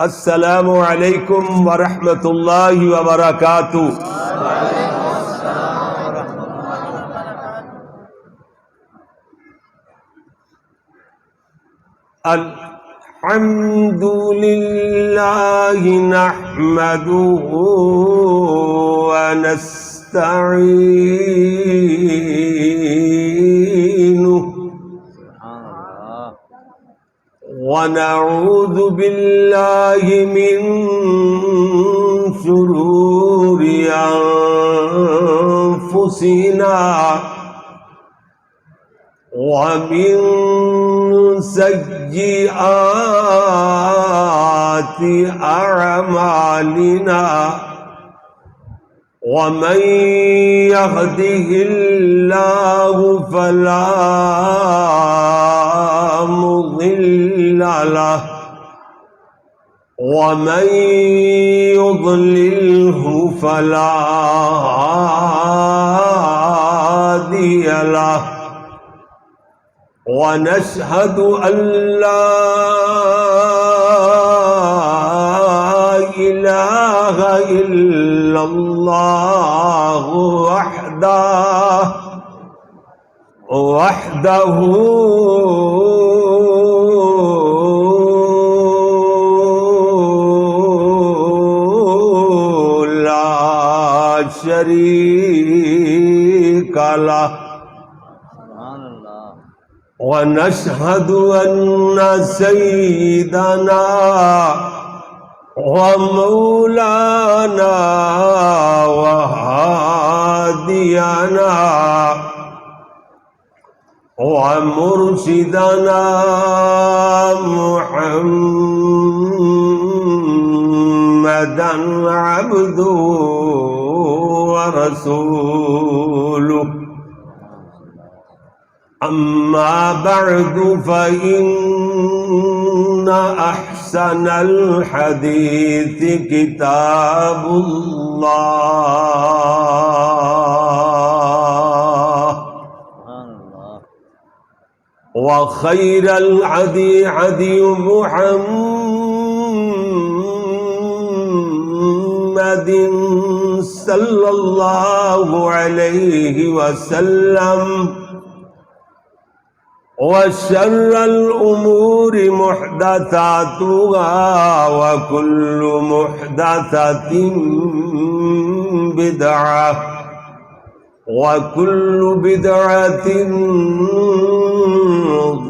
السلام علیکم ورحمۃ اللہ وبرکاتہ۔ الحمد للہ نحمدہ ونستعینہ ونعوذ باللہ من شرور انفسنا ومن سیئات اعمالنا ومن يهده الله فلا مضل له ومن يضلله فلا هادي له ونشهد أن لا إله إلا الله وحده لا شريك له ونشهد أن سيدنا ومولانا وهادينا ومرشدنا محمدا عبده ورسوله أما بعد فإن أحسن الحديث كتاب الله وخير الهدي هدي محمد صلى الله عليه وسلم وشر الأمور محدثاتها وكل محدثة بدعة وكل بدعة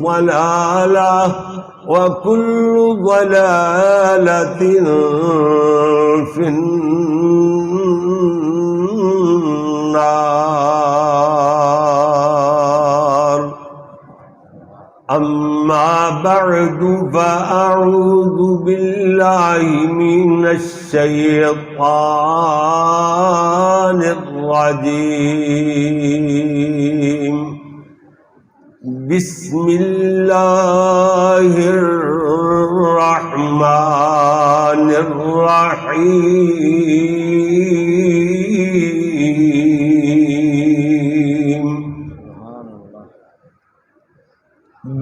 ضلالة وكل ضلالة في النار. أما بعد فأعوذ بالله من الشيطان الرجيم. بسم الله الرحمن الرحيم.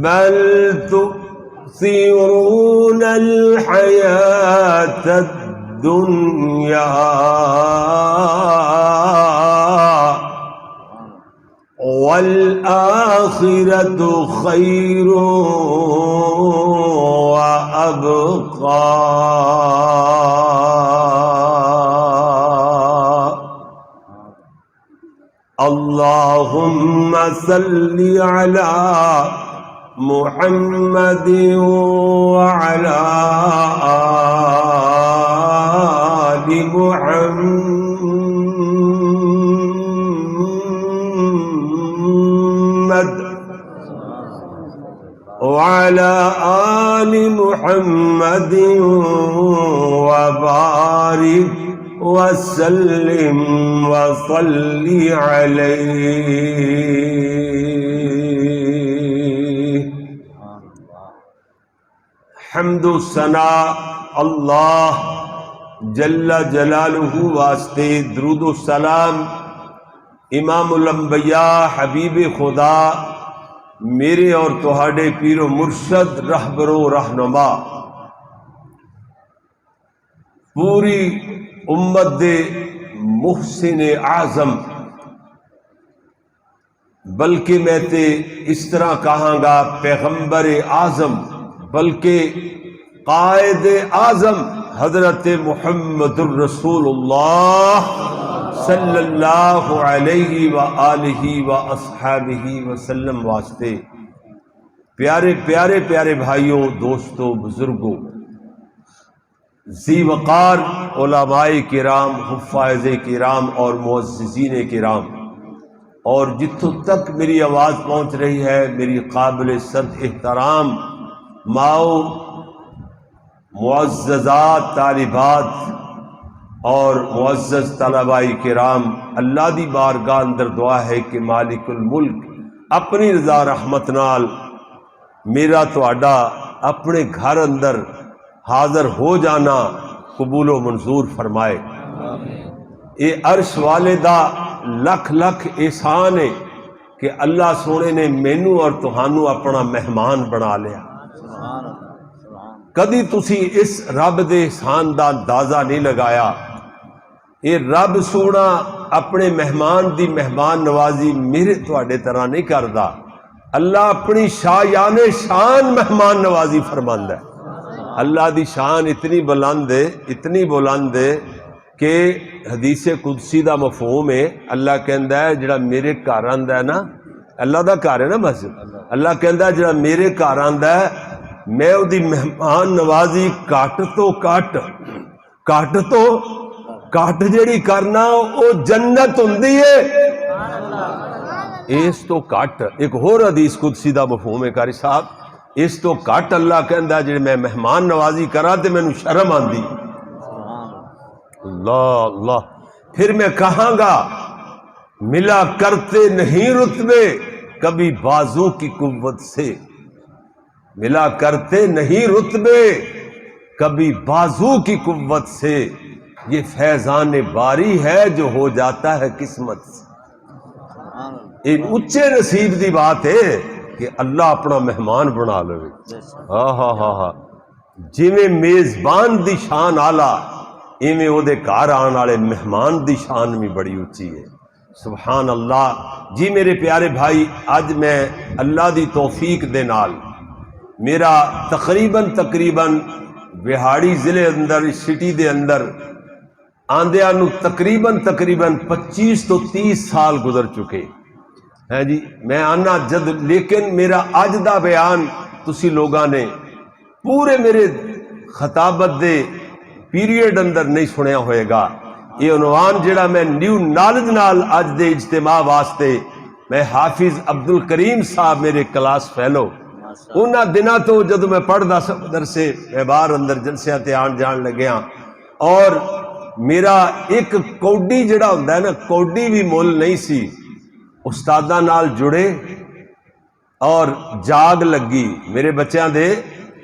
بل تؤثرون الحياة الدنيا والآخرة خير وأبقى. اللهم صل على محمد وعلى آل محمد وعلى آل محمد وبارك وسلم وصل عليه. حمد و ثنا اللہ جل جلالہ واسطے، درود و سلام امام الانبیاء حبیب خدا میرے اور تہاڈے پیر و مرشد رہبر و رہنما پوری امت دے محسن اعظم، بلکہ میں تے اس طرح کہاں گا پیغمبر اعظم، بلکہ قائد اعظم حضرت محمد الرسول اللہ صلی اللہ علیہ وآلہ واصحابہ وسلم واسطے پیارے پیارے پیارے بھائیوں، دوستوں، بزرگوں، ذی وقار علماء کرام، حفاظ کرام اور معززین کرام، اور جتوں تک میری آواز پہنچ رہی ہے میری قابل صد احترام ماؤ، معززات طالبات اور معزز طلباء کرام، اللہ دی بارگاہ اندر دعا ہے کہ مالک الملک اپنی رضا رحمت نال میرا تہاڈا اپنے گھر اندر حاضر ہو جانا قبول و منظور فرمائے۔ اے عرش والے دا لکھ لکھ احسان ہے کہ اللہ سونے نے مینوں اور تہانوں اپنا مہمان بنا لیا۔ کدی تسی اس رب دے احسان دا اندازہ نہیں لگایا۔ اے رب سونا اپنے مہمان دی مہمان نوازی میرے تواڈے طرح نہیں کردا، اللہ اپنی شایان شان مہمان نوازی فرماندا ہے۔ اللہ دی شان اتنی بلند ہے، اتنی بلند ہے کہ حدیث قدسی دا مفہوم ہے، اللہ کہندا ہے جڑا میرے گھر آندا ہے نا، اللہ دا گھر ہے نا مسجد، اللہ کہندا ہے جڑا میرے گھر آندا ہے میں او دی مہمان نوازی کٹ تو کٹ جڑی کرنا او جنت ہوندی ہے، اس تو کٹ ایک ہور حدیث قدسی دا مفہوم ہے قاری صاحب، اس تو کٹ اللہ کہندا ہے جڑے میں مہمان نوازی کراں تے مینوں شرم آندی، اللہ اللہ۔ پھر میں کہاں گا ملا کرتے نہیں رتبے کبھی بازو کی قوت سے، ملا کرتے نہیں رتبے کبھی بازو کی قوت سے، یہ فیضان باری ہے جو ہو جاتا ہے قسمت سے۔ ایک اچھے نصیب دی بات ہے کہ اللہ اپنا مہمان بنا لے۔ ہاں ہاں ہاں ہاں، جویں میزبان دی شان آلہ ایویں او دے گھر آن والے مہمان دی شان بھی بڑی اچھی ہے۔ سبحان اللہ۔ جی میرے پیارے بھائی، اج میں اللہ دی توفیق دے نال میرا تقریباً بہاڑی ضلع اندر سٹی دے اندر آندیاں نو تقریباً 25 تو 30 سال گزر چکے ہیں جی۔ میں آنا جد، لیکن میرا اج دا بیان تسی لوگاں نے پورے میرے خطابت دے پیریڈ اندر نہیں سنیا ہوئے گا۔ یہ عنوان جڑا میں نیو نالج نال اج دے اجتماع واسطے میں حافظ عبد الکریم صاحب میرے کلاس فیلو، انہاں دنوں تو جدو میں پڑھدا سا مدرسے میں باہر اندر جلسیاں تے آن جان لگیاں، اور میرا ایک کوڈی جڑا ہوندا ہے نا، کوڈی بھی مول نہیں سی، استاداں نال جڑے اور جاگ لگی میرے بچیاں دے،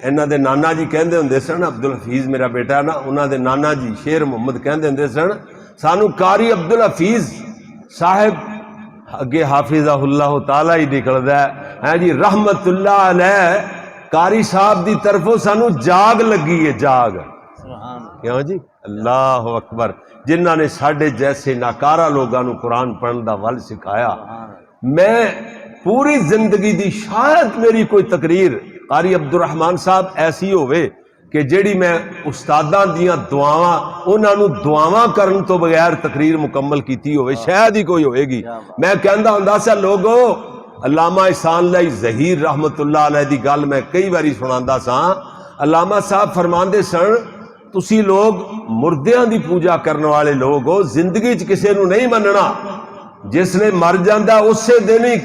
انہاں دے نانا جی کہندے ہوندے سن، عبد الحفیظ میرا بیٹا نا، انہاں دے نانا جی شیر محمد کہندے ہوندے سن سانو قاری عبد الحفیظ صاحب اگے حافظہ اللہ تعالی ہی نکلدا ہے جی، رحمت اللہ علیہ قاری صاحب دی طرفوں سانو جاگ لگی ہے، جاگ کیوں جی، اللہ اکبر، جنہاں نے ساڈے جیسے ناکارہ لوگاں نو قرآن پڑھن دا ول سکھایا۔ میں پوری زندگی دی شاید میری کوئی تقریر قاری عبد الرحمان صاحب ایسی ہوئے کہ جیڑی میں استاداں دیاں دعاواں انہاں نو دعاواں کرن تو بغیر تقریر مکمل کیتی ہوئے شاید ہی کوئی ہوئے گی۔ میں کہندا ہوندا سا لوگو، علامہ احسان اللہ ظہیر رحمت اللہ علیہ دی گل میں کئی باری سناندا سا، علامہ صاحب فرماندے سن تسی لوگ مردیاں دی پوجا کرنے والے لوگ ہو، زندگی چ کسے نو نہیں مننا، جس نے مر جاندا اسے دن ہی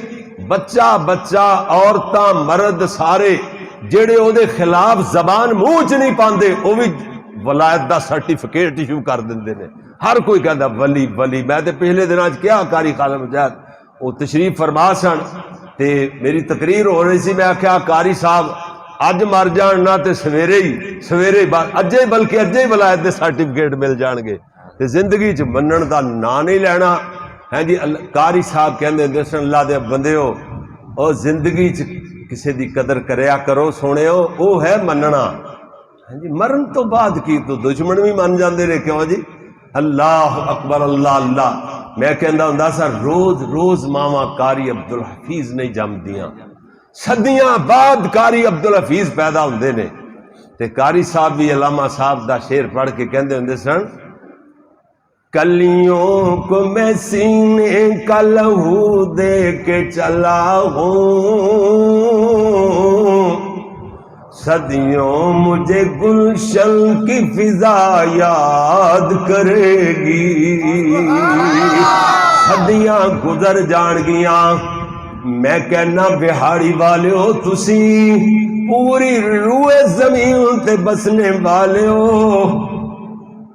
بچہ عورتاں مرد سارے جڑے او دے خلاف زبان منہ چ نہیں پاندے او بھی ولایت دا سرٹیفکیٹ ایشو کر دیندے نے۔ ہر کوئی کہندا ولی ولی۔ میں تے پچھلے دناں چ کیا قاری خالد مجاہد وہ تشریف فرما سن تے میری تقریر ہو رہی سی، میں آخیا قاری صاحب اج مر جان نہ تے سویرے اجے بلکہ اجے ولایت دے سرٹیفکیٹ مل جان گے، تے زندگی چ منن دا نا نہیں لینا ہے جی۔ قاری صاحب کہندے ہوندے سن اللہ دے بندیو او زندگی چ کسے دی قدر کریا کرو سونےو، او ہے مننا ہاں جی مرن تو بعد کی تو دشمن بھی من جاندے نے کیوں جی اللہ اکبر اللہ اللہ میں کہندا ہوندا سا روز روز ماواں قاری عبدالحفیظ نہیں جمدیاں صدیاں بعد قاری عبدالحفیظ پیدا ہوندے نے تے قاری صاحب بھی علامہ صاحب دا شعر پڑھ کے کہندے ہوندے سن کلیوں کو میں سینے کا لہو دے کے چلا ہوں صدیوں مجھے گلشن کی فضا یاد کرے گی صدیاں گزر جان گیاں میں کہنا بہاڑی والے ہو تسی پوری روئے زمین تے بسنے والے ہو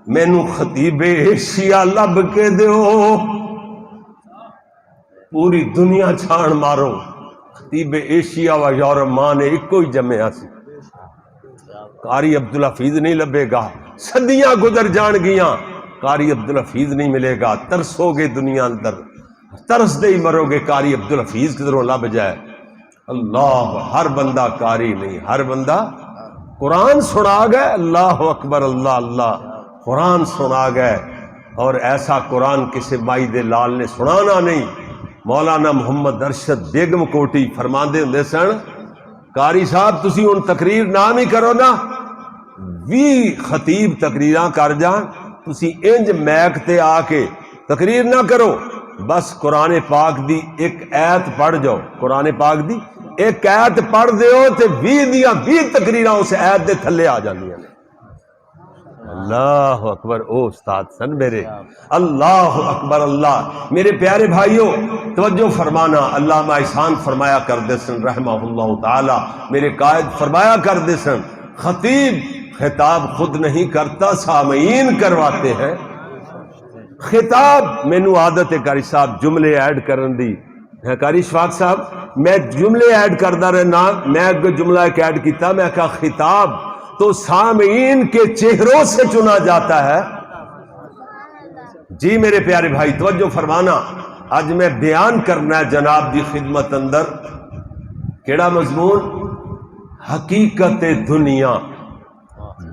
مینو خطیب ایشیا لب کے دیو پوری دنیا چھان مارو خطیب ایشیا و یورپ ماں نے ایک کوئی جمعہ سی قاری عبدالحفیظ نہیں لبے گا صدیاں گزر جان گیاں قاری عبدالحفیظ نہیں ملے گا ترسو گے دنیا اندر ترس دے ہی مرو گے قاری عبدالحفیظ کدھروں لب جائے اللہ ہر بندہ قاری نہیں ہر بندہ قرآن سنا گئے اللہ اکبر اللہ اللہ قرآن سنا گئے اور ایسا قرآن کسی مائی دے لال نے سنانا نہیں مولانا محمد ارشد بیگم کوٹی فرماندے ہوندے سن قاری صاحب تسی ہن تقریر نام ہی کرو نا 20 خطیب تقریراں کر جان تسی انج میک تے آ کے تقریر نہ کرو بس قرآن پاک دی ایک ایت پڑھ جاؤ قرآن پاک دی ایک ایت پڑھ دیو تے 20 دیاں 20 تقریراں اس ایت دے تھلے آ جاندیاں نے اللہ اکبر او استاد سن میرے اللہ اکبر اللہ میرے پیارے بھائیوں توجہ فرمانا علامہ احسان فرمایا کردے سن رحمہ اللہ تعالی میرے قائد فرمایا کردے سن خطیب خطاب خود نہیں کرتا سامعین کرواتے ہیں خطاب مینو عادت ہے قاری صاحب جملے ایڈ کرن دی ہے قاری شفاق صاحب میں جملے ایڈ کردا رہنا میں اگر جملہ ایک ایڈ کیتا میں کہا خطاب تو سامعین کے چہروں سے چنا جاتا ہے جی میرے پیارے بھائی توجہ فرمانا آج میں بیان کرنا ہے جناب دی خدمت اندر کیڑا مضمون حقیقت دنیا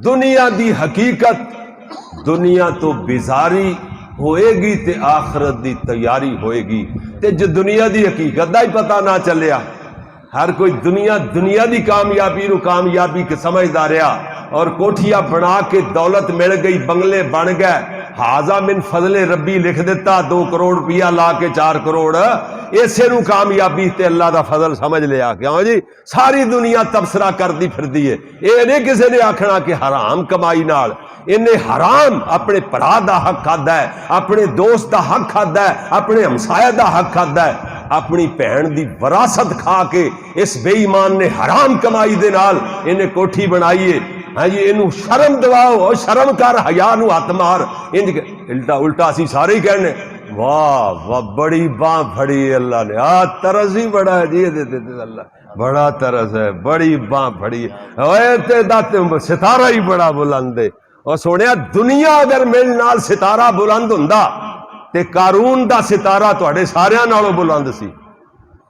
دنیا دی حقیقت دنیا تو بیزاری ہوئے گی تے آخرت دی تیاری ہوئے گی تے جو دنیا دی حقیقت دا ہی پتہ نہ چلیا ہر کوئی دنیا دی کامیابی نو کامیابی کے سمجھدا رہیا اور کوٹھیاں بنا کے دولت مل گئی بنگلے بن گئے حاضا من فضل ربی لکھ دیتا 2 کروڑ روپیہ لا کے 4 کروڑ ایسے نو کامیابی تے اللہ دا فضل سمجھ لیا کیوں جی ساری دنیا تبصرہ کر دی پھر دی ہے اے نہیں کسی نے آکھنا کہ حرام کمائی نال انہیں حرام اپنے پڑا دا حق کھادا ہے اپنے دوست دا حق کھادا ہے اپنے ہمسایہ دا حق کھادا ہے اپنی بہن دی وراثت کھا کے اس بے ایمان نے حرام کمائی دے نال انہیں کوٹھی بنائیے ہاں جی انہوں شرم دواؤ شرم کر حیا نو ہاتھ مار الٹا اسی سارے ہی کہنے واہ واہ بڑی باں پھڑی اللہ نے ترس ہی بڑا ہے جی اللہ بڑا ترس ہے بڑی باں پھڑی ہے ستارہ ہی بڑا بلند ہے اور سونے دنیا اگر میرے نال ستارہ بلند ہوندا تے قارون دا ستارہ تواڈے ساریاں نالوں بلند سی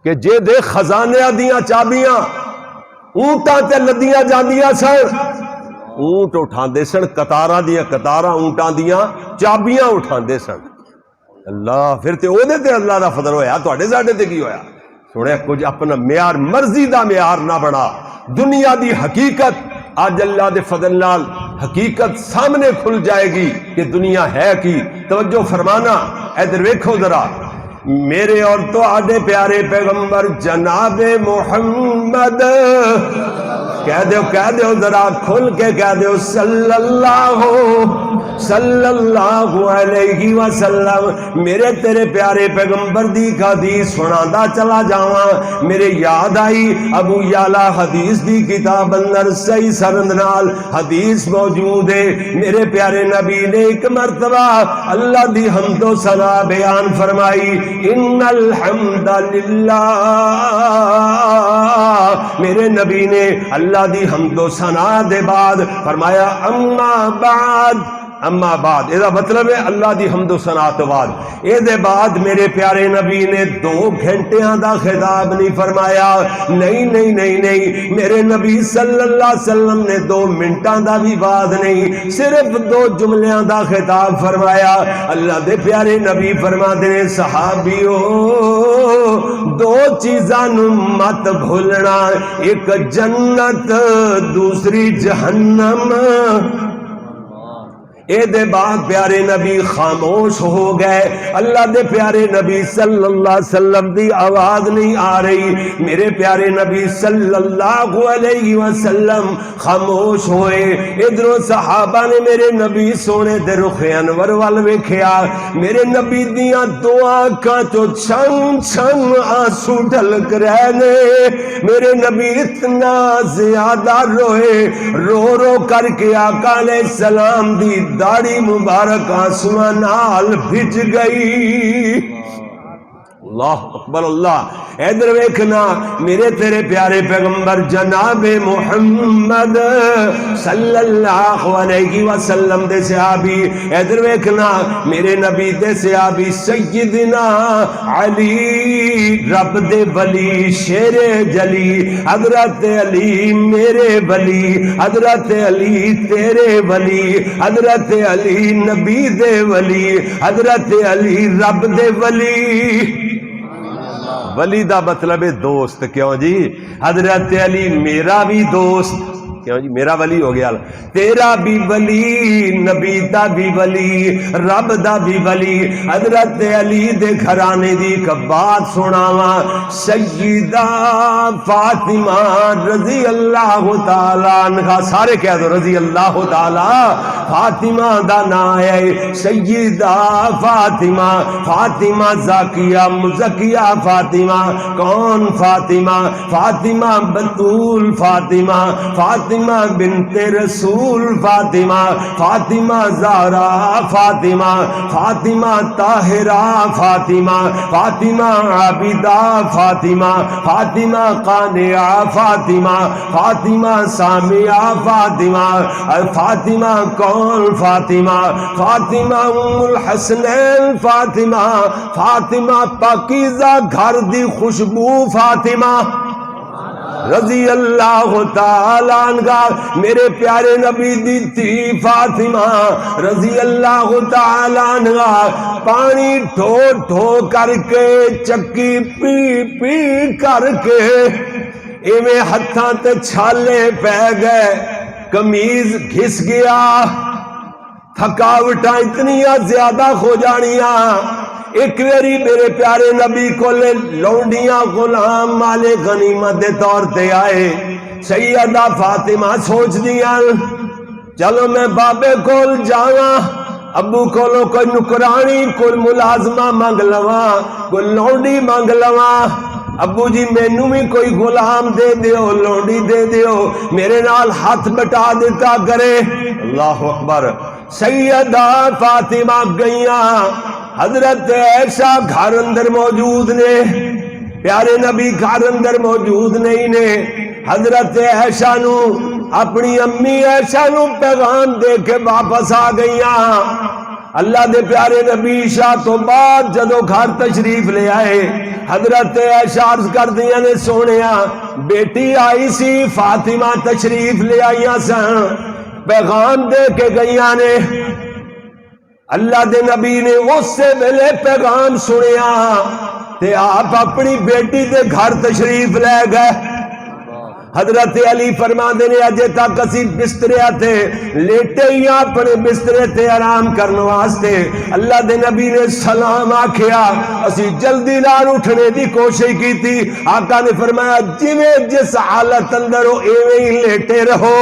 کہ جے دے خزانے دیاں چابیاں اونٹاں تے لدیاں جاندیاں سن اونٹ اٹھاندے سن قطاراں دیاں قطاراں اونٹاں دیاں چابیاں اٹھاندے سن اللہ پھر تے او دے تے اللہ دا فضل ہویا تواڈے ساڈے تے کی ہویا سونے کچھ اپنا معیار مرضی دا معیار نہ بنا دنیا دی حقیقت آج اللہ دے فضل نال حقیقت سامنے کھل جائے گی کہ دنیا ہے کی توجہ فرمانا ادھر ویکھو ذرا میرے اور تو آدھے پیارے پیغمبر جناب محمد کہہ دیو ذرا کھل کے کہہ دیو صلی اللہ علیہ وسلم میرے تیرے پیارے پیغمبر دی حدیث سناندا چلا جاواں میرے یاد آئی ابو یعلا حدیث دی کتاب اندر صحیح سند نال حدیث موجود ہے میرے پیارے نبی نے ایک مرتبہ اللہ دی حمد و ثنا بیان فرمائی ان الحمد للہ میرے نبی نے اللہ دی حمد و ثنا دے بعد فرمایا اما بعد اما بعد یہ مطلب ہے اللہ دی حمد و ثنا تو بعد یہ بعد میرے پیارے نبی نے 2 گھنٹیاں دا خطاب نہیں فرمایا، نہیں نہیں نہیں نہیں، میرے نبی صلی اللہ علیہ وسلم نے 2 منٹاں دا بھی بعد نہیں، صرف 2 جملیاں دا خطاب فرمایا۔ اللہ دے پیارے نبی فرما دے صحابیو 2 چیزاں نو مت بھولنا، ایک جنت دوسری جہنم۔ اے دے بعد پیارے نبی خاموش ہو گئے، اللہ دے پیارے نبی صلی اللہ علیہ وسلم دی آواز نہیں آ رہی، میرے پیارے نبی صلی اللہ علیہ وسلم خاموش ہوئے۔ ادھروں صحابہ نے میرے نبی سونے دے رخ انور وال ویکھیا، میرے نبی دیاں 2 آنکھاں چوں چھن چھن آنسو ڈھلک رہے نے، میرے نبی اتنا زیادہ روئے، رو رو کر کے آقا علیہ السلام دی داڑھی مبارک آنسواں نال بھج گئی۔ اللہ اکبر اللہ۔ ادھر ویکھنا میرے تیرے پیارے پیغمبر جناب محمد صلی اللہ علیہ وسلم دے صحابی، ادھر ویکھنا میرے نبی دے صحابی سیدنا علی، رب دے ولی شیر جلی، حضرت علی میرے ولی، حضرت علی تیرے ولی، حضرت علی نبی دے ولی، حضرت علی رب دے ولی۔ ولی دا مطلب ہے دوست، کیوں جی؟ حضرت علی میرا بھی دوست، کیوں جی؟ میرا ولی ہو گیا، تیرا بھی ولی، نبی دا بھی ولی، رب دا بھی ولی۔ حضرت علی دے گھرانے دی ایک بات سناواں، سیدہ فاطمہ رضی اللہ تعالی عنہا، سارے کہہ دو رضی اللہ تعالی، فاطمہ دا نام ہے سیدہ فاطمہ، فاطمہ زاکیہ مزکیہ فاطمہ۔ کون فاطمہ؟ فاطمہ بطول فاطمہ، فاطمہ بنت رسول فاطمہ، فاطمہ زہرا فاطمہ، فاطمہ طاہرہ فاطمہ، فاطمہ عابدہ فاطمہ، فاطمہ قانعہ فاطمہ، فاطمہ سامعہ فاطمہ۔ فاطمہ کون؟ فاطمہ فاطمہ ام الحسنین فاطمہ، فاطمہ پاکیزہ گھر دی خوشبو فاطمہ رضی اللہ تعالی عنہ، میرے پیارے نبی دی تھی فاطمہ رضی اللہ تعالی عنہ، پانی ٹھو ٹھو کر کے چکی پی پی کر کے ایویں ہتھاں تے چھالے پہ گئے، قمیض گھس گیا، تھکاوٹاں اتنیاں زیادہ ہو جانیاں۔ ایک ویری میرے پیارے نبی کو لونڈیاں غلام مالے غنیمت دے طور تے آئے، سیدہ فاطمہ سوچ دیا چلو میں بابے کول جاواں، ابو کولو کوئی نکرانی کوئی ملازمہ مانگ لواں، کوئی لونڈی مانگ لواں، ابو جی مینوں بھی کوئی غلام دے دیو، لونڈی دے دیو، میرے نال ہاتھ بٹا دیتا کرے۔ اللہ اکبر۔ سیدہ فاطمہ گئیاں، حضرت عائشہ گھر اندر موجود نے، پیارے نبی گھر اندر موجود نہیں نے، حضرت عائشہ نو اپنی امی عائشہ نو پیغام دے کے واپس آ گئیاں۔ اللہ دے پیارے نبی عشاء تو بعد جدو گھر تشریف لے آئے، حضرت عائشہ عرض کر دیا نے سونیا بیٹی آئی سی فاطمہ تشریف لے آئیاں سن، پیغام دے کے گئیاں نے۔ اللہ دے نبی نے اس سے ملے پیغام سنیا تے آپ اپنی بیٹی دے گھر تشریف لے گئے۔ حضرت علی فرما دینے اجے تک اسی بسترے تھے لیٹے ہی اپنے بسترے تے آرام کرنے واسطے، اللہ دے نبی نے سلام آکھیا، اسی جلدی نال اٹھنے دی کوشش کی تھی، آقا نے فرمایا جویں جس حالت اندر ہو ایویں ہی لیٹے رہو۔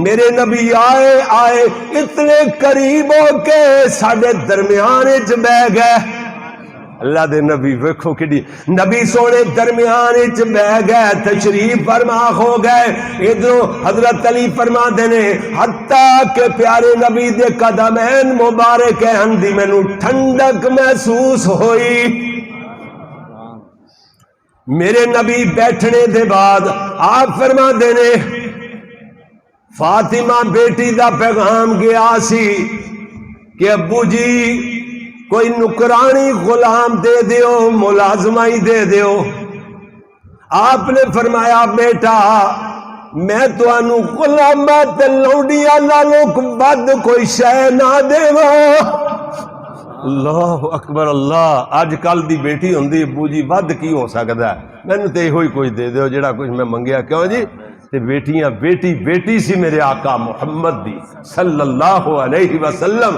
میرے نبی آئے اتنے قریب ہو کے ساڈے درمیان وچ بیٹھ گئے۔ اللہ دے نبی ویکھو کڈی، نبی سونے درمیان وچ بیٹھ گئے، تشریف فرما ہو گئے۔ ادھروں حضرت علی فرما دینے حتیٰ کہ پیارے نبی دے قدمین مبارک دی مینوں ٹھنڈک محسوس ہوئی۔ میرے نبی بیٹھنے دے بعد آپ فرما دینے فاطمہ بیٹی دا پیغام گیا سی، کہ ابو جی کوئی نکرانی غلام دے دیو، ملازمائی دے دیو۔ آپ نے فرمایا بیٹا میں تو انو غلامات لوڈیاں نالوں بد کوئی شے نہ دیوا۔ اللہ اکبر اللہ۔ اج کل دی بیٹی ہوندی ابو جی ود کی ہو سکدا ہے، مینوں تے ہوئی کچھ دے دیو جڑا کچھ میں منگیا۔ کیوں جی؟ تے بیٹیاں بیٹی بیٹی سی میرے آقا محمد دی صلی اللہ علیہ وسلم۔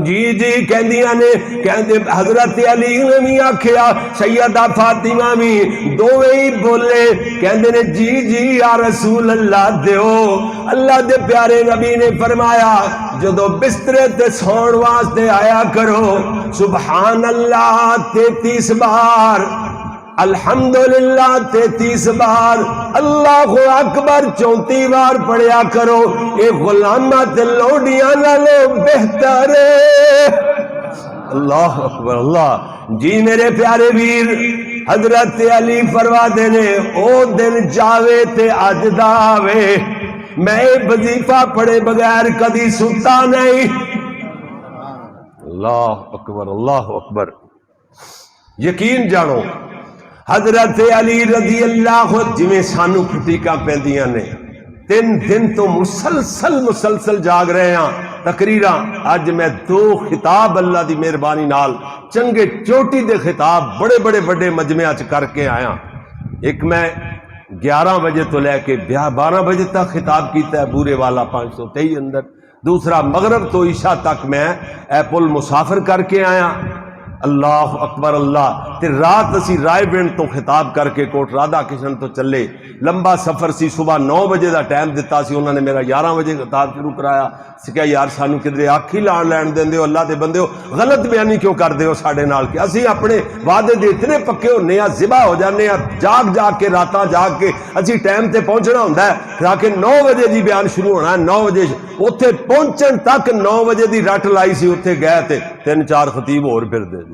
جی جی کہندیاں نے، کہندے حضرت علی نے بھی آکھیا، سیدہ فاطمہ بھی، دوویں ہی بولے، کہندے نے جی جی یا رسول اللہ دیو۔ اللہ دے پیارے نبی نے فرمایا جدو بسترے تے سون واسطے آیا کرو سبحان اللہ 33 بار، الحمدللہ 33 بار، اللہ اکبر 34 بار پڑھیا کرو، اے غلامات لوڈیاں نالوں بہتر ہے۔ اللہ اکبر اللہ۔ جی میرے پیارے ویر، حضرت علی فرماتے نے او دن جاوے تے اج دا آوے، میں وظیفہ پڑھے بغیر کدی ستا نہیں۔ اللہ اکبر اللہ اکبر۔ یقین جانو حضرت علی رضی اللہ جویں سانو کھٹیکاں پیندیاں نے، 3 دن تو مسلسل جاگ رہے ہیں تقریراں۔ اج میں 2 خطاب اللہ دی مہربانی نال چنگے چوٹی دے خطاب بڑے بڑے مجمع چ کر کے آیا۔ ایک میں 11 بجے تو لے کے 12 بجے تک خطاب کیتا ہے بورے والا 523 اندر، دوسرا مغرب تو عشاء تک میں ایپل مسافر کر کے آیا۔ اللہ اکبر اللہ۔ تے رات اسی رائے بینڈ تو خطاب کر کے کوٹ رادھا کشن تو چلے، لمبا سفر سی، صبح 9 بجے دا ٹائم دیتا سی، انہوں نے میرا 11 بجے خطاب شروع کرایا۔ سکیا یار سانو کدھر آکھی لان لین دین دیو، اللہ دے بندے ہو، غلط بیانی کیوں کر دیو ساڑے نال کے؟ اسی اپنے وعدے دے اتنے پکے ہونے ہیں، ذبح ہو جانے ہیں، جاگ کے راتاں جاگ کے اسی ٹائم تے پہنچنا ہوندہ ہے، تاکہ 9 بجے جی بیان شروع ہونا ہے، 9 بجے اتھے پہنچن تک 9 بجے دی رٹ لائی سی، اتھے گئے تے 3-4 خطیب اور پھر دے دی،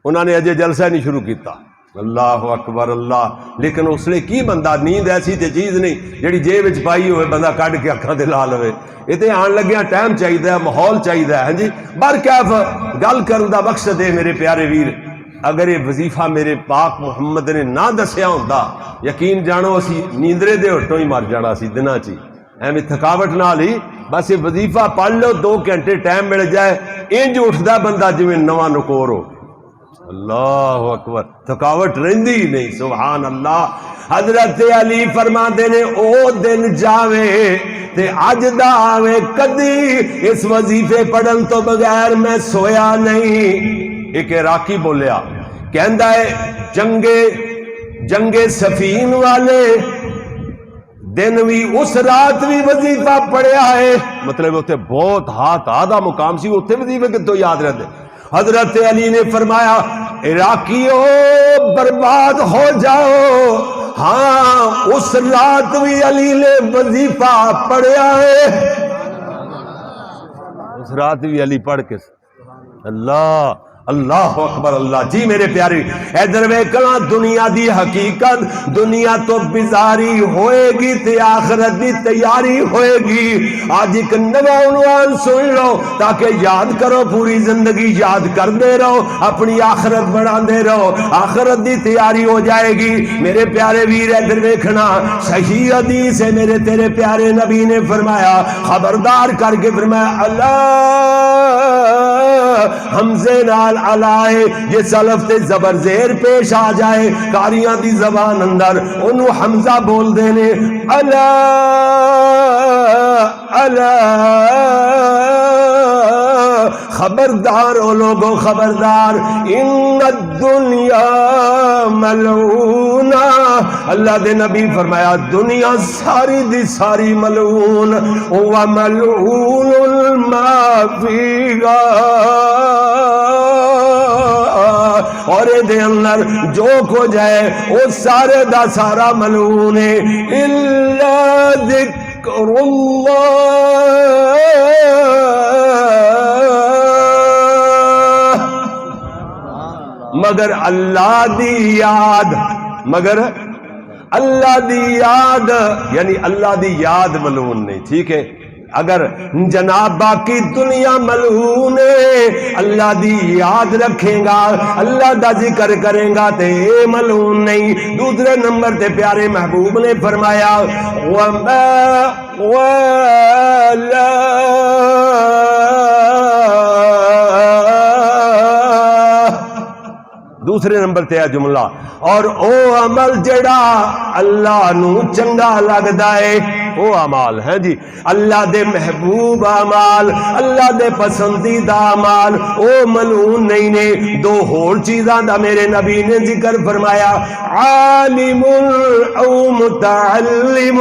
انہوں نے اجے جلسہ نہیں شروع کیتا۔ اللہ اکبر اللہ۔ لیکن اس لیے کی بندہ، نیند ایسی تے چیز نہیں جڑی جیب وچ پائی ہوئے بندہ کڈ کے اکھاں تے لا لوے، اتنے آن لگیا ٹائم چاہیے، ماحول چاہیے۔ ہاں جی برکیف گل کرن دا مقصد ہے میرے پیارے ویر، اگر یہ وظیفہ میرے پاک محمد نے نہ دسیا ہوندا، یقین جانو اسی نیندرے دے ہٹوں ہی مر جانا سی دناں چی، ایویں تھکاوٹ نال ہی بس یہ وظیفہ پڑھ لو، 2 گھنٹے ٹائم مل جائے، انج اٹھدا بندہ جویں نواں نکور ہو۔ اللہ اکبر، تھکاوٹ رہندی ہی نہیں۔ سبحان اللہ۔ حضرت علی فرماتے نے او دن جاوے تے اج دا آوے، کدی اس وظیفے پڑھن تو بغیر میں سویا نہیں۔ ایک عراقی بولیا، کہندا ہے جنگ سفین والے دن بھی اس رات بھی وظیفہ پڑھیا ہے، مطلب اتنے بہت ہاتھ آدھا مقام سی، اتنے وظیفے کتوں یاد رہتے۔ حضرت علی نے فرمایا عراقیو برباد ہو جاؤ، ہاں اس رات بھی علی نے وظیفہ پڑھیا ہے، اس رات بھی علی پڑھ کے۔ اللہ اللہ اکبر اللہ۔ جی میرے پیارے ادھر ویکھنا، دنیا دی حقیقت، دنیا تو بیزاری ہوئے گی تے آخرت دی تیاری ہوئے گی۔ آج ایک نواں عنوان سن لو تاکہ یاد کرو، پوری زندگی یاد کرتے رہو، اپنی آخرت بڑھاندے رہو، آخرت دی تیاری ہو جائے گی۔ میرے پیارے ویر ادھر ویکھنا، صحیح حدیث ہے، میرے تیرے پیارے نبی نے فرمایا، خبردار کر کے فرمایا، اللہ حمزے نال علائے، جس الف تے زبر زیر پیش آ جائے کاریاں دی زبان اندر انہوں حمزہ بول دینے، اللہ خبردار او لوگو خبردار، ان الدنیا ملعونہ، اللہ دے نبی فرمایا دنیا ساری دی ساری ملعون، وملعون ما فیہا، اور دے اندر جو کو جائے وہ سارے دا سارا ملعون ہے، الا ذکر اللہ، مگر اللہ دی یاد، مگر اللہ دی یاد، یعنی اللہ دی یاد ملعون نہیں۔ ٹھیک ہے، اگر جناب باقی دنیا ملعون ہے، اللہ دی یاد رکھیں گا، اللہ دا ذکر کریں گا تے ملعون نہیں۔ دوسرے نمبر تے پیارے محبوب نے فرمایا دوسرے نمبر تے جملہ، اور او عمل جڑا اللہ نو چنگا لگدا ہے، او اعمال ہیں جی اللہ دے محبوب اعمال، اللہ دے پسندیدہ اعمال، او ملعون نہیں نے۔ دو اور چیزاں دا میرے نبی نے ذکر فرمایا، عالم او متعلم،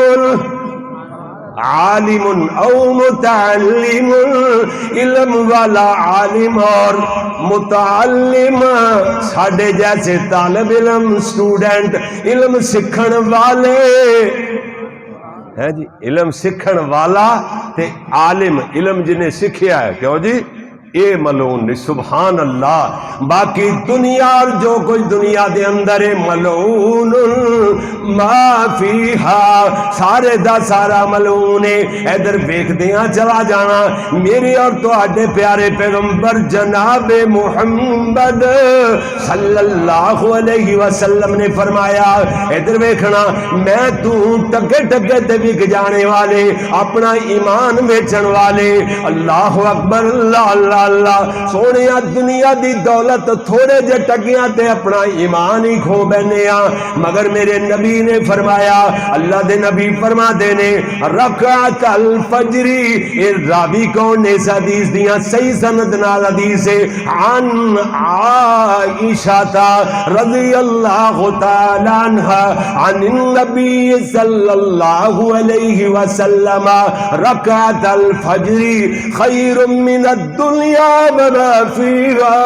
عالم او متعلم، علم والا عالم اور متعلم ساڑھے جیسے طالب علم اسٹوڈنٹ، علم سکھن والے ہے جی، علم سکھن والا تے عالم، علم جنہیں سکھیا ہے، کیوں جی اے ملعون نہیں۔ سبحان اللہ۔ باقی دنیا اور جو کچھ دنیا دے اندر ہے ملعون ما فیہا، سارے دا سارا ملعون ہے۔ ادھر ویکھدیاں چلا جانا میرے اور تواڈے پیارے پیغمبر جناب محمد صلی اللہ علیہ وسلم نے فرمایا، ادھر ویکھنا میں تو ٹکے ٹکے تے وک جانے والے، اپنا ایمان بیچن والے، اللہ اکبر، اللہ اللہ اللہ، سونیا دنیا دی دولت تھوڑے جے ٹکیاں تے اپنا ایمان ہی کھو بینے آ، مگر میرے نبی نے فرمایا، اللہ دے نبی فرما دینے رکعت الفجری، اے راوی کون نے اس حدیث دیاں صحیح سند نال حدیث ہے، عن عائشہ رضی اللہ تعالی عنہ عن النبی صلی اللہ علیہ وسلم رکعت الفجر خیر من الدنیا وما فیہا۔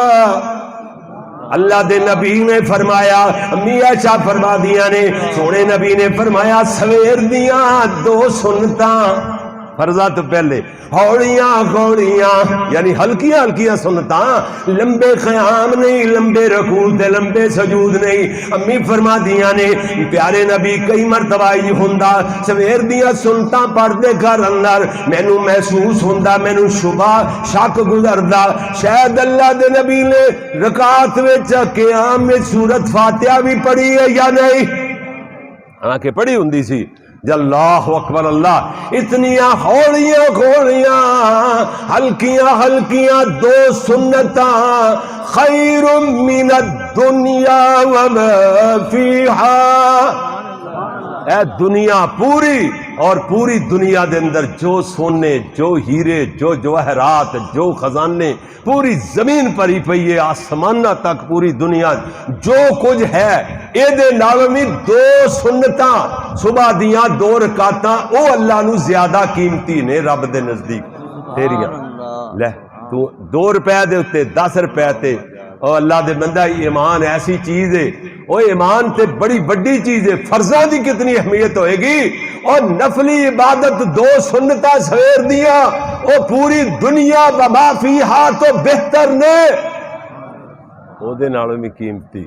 اللہ دے نبی نے فرمایا، امی عائشہ فرما دیا نے، سونے نبی نے فرمایا سویر دیاں دو سنتاں، فرضہ تو پہلے ہوڑیاں گوڑیاں یعنی ہلکیاں ہلکیاں سنتاں، لمبے قیام نہیں، لمبے رکوع تے لمبے سجود نہیں۔ امی فرما دیاں نے پیارے نبی کئی مرتبہ ہی ہوندا سویر دیاں سنتاں پڑھدے گھر اندر، مینوں محسوس ہوندا، مینوں شبہ شک گزردا شاید اللہ دے نبی نے رکعت وچ قیام میں سورۃ فاتحہ بھی پڑھی ہے یا نہیں، ہاں کہ پڑھی ہوندی سی۔ اللہ اکبر اللہ، اتنیاں ہوڑیاں گھوڑیاں ہلکیاں ہلکیاں دو سنتاں خیر من الدنیا وما فیہا، اے دنیا پوری اور پوری دنیا دے اندر جو سونے، جو ہیرے، جو جواہرات، جو خزانے پوری زمین پر ہی پئی ہے، آسمانہ تک پوری دنیا جو کچھ ہے اے دے نال بھی دو سنتاں صبح دیاں دو رکعتاں او اللہ نو زیادہ قیمتی نے رب دے نزدیک تیریاں۔ لے تو 2 روپے دے اتے 10 روپے تے اور اللہ دے بندہ ایمان ایسی چیز ہے، وہ ایمان تے بڑی بڑی چیز ہے، فرضاں دی کتنی اہمیت ہوئے گی، اور نفلی عبادت دو سنتاں سویر دیاں وہ پوری دنیا وما فیہا تو بہتر نے، او دے نالوں میں قیمتی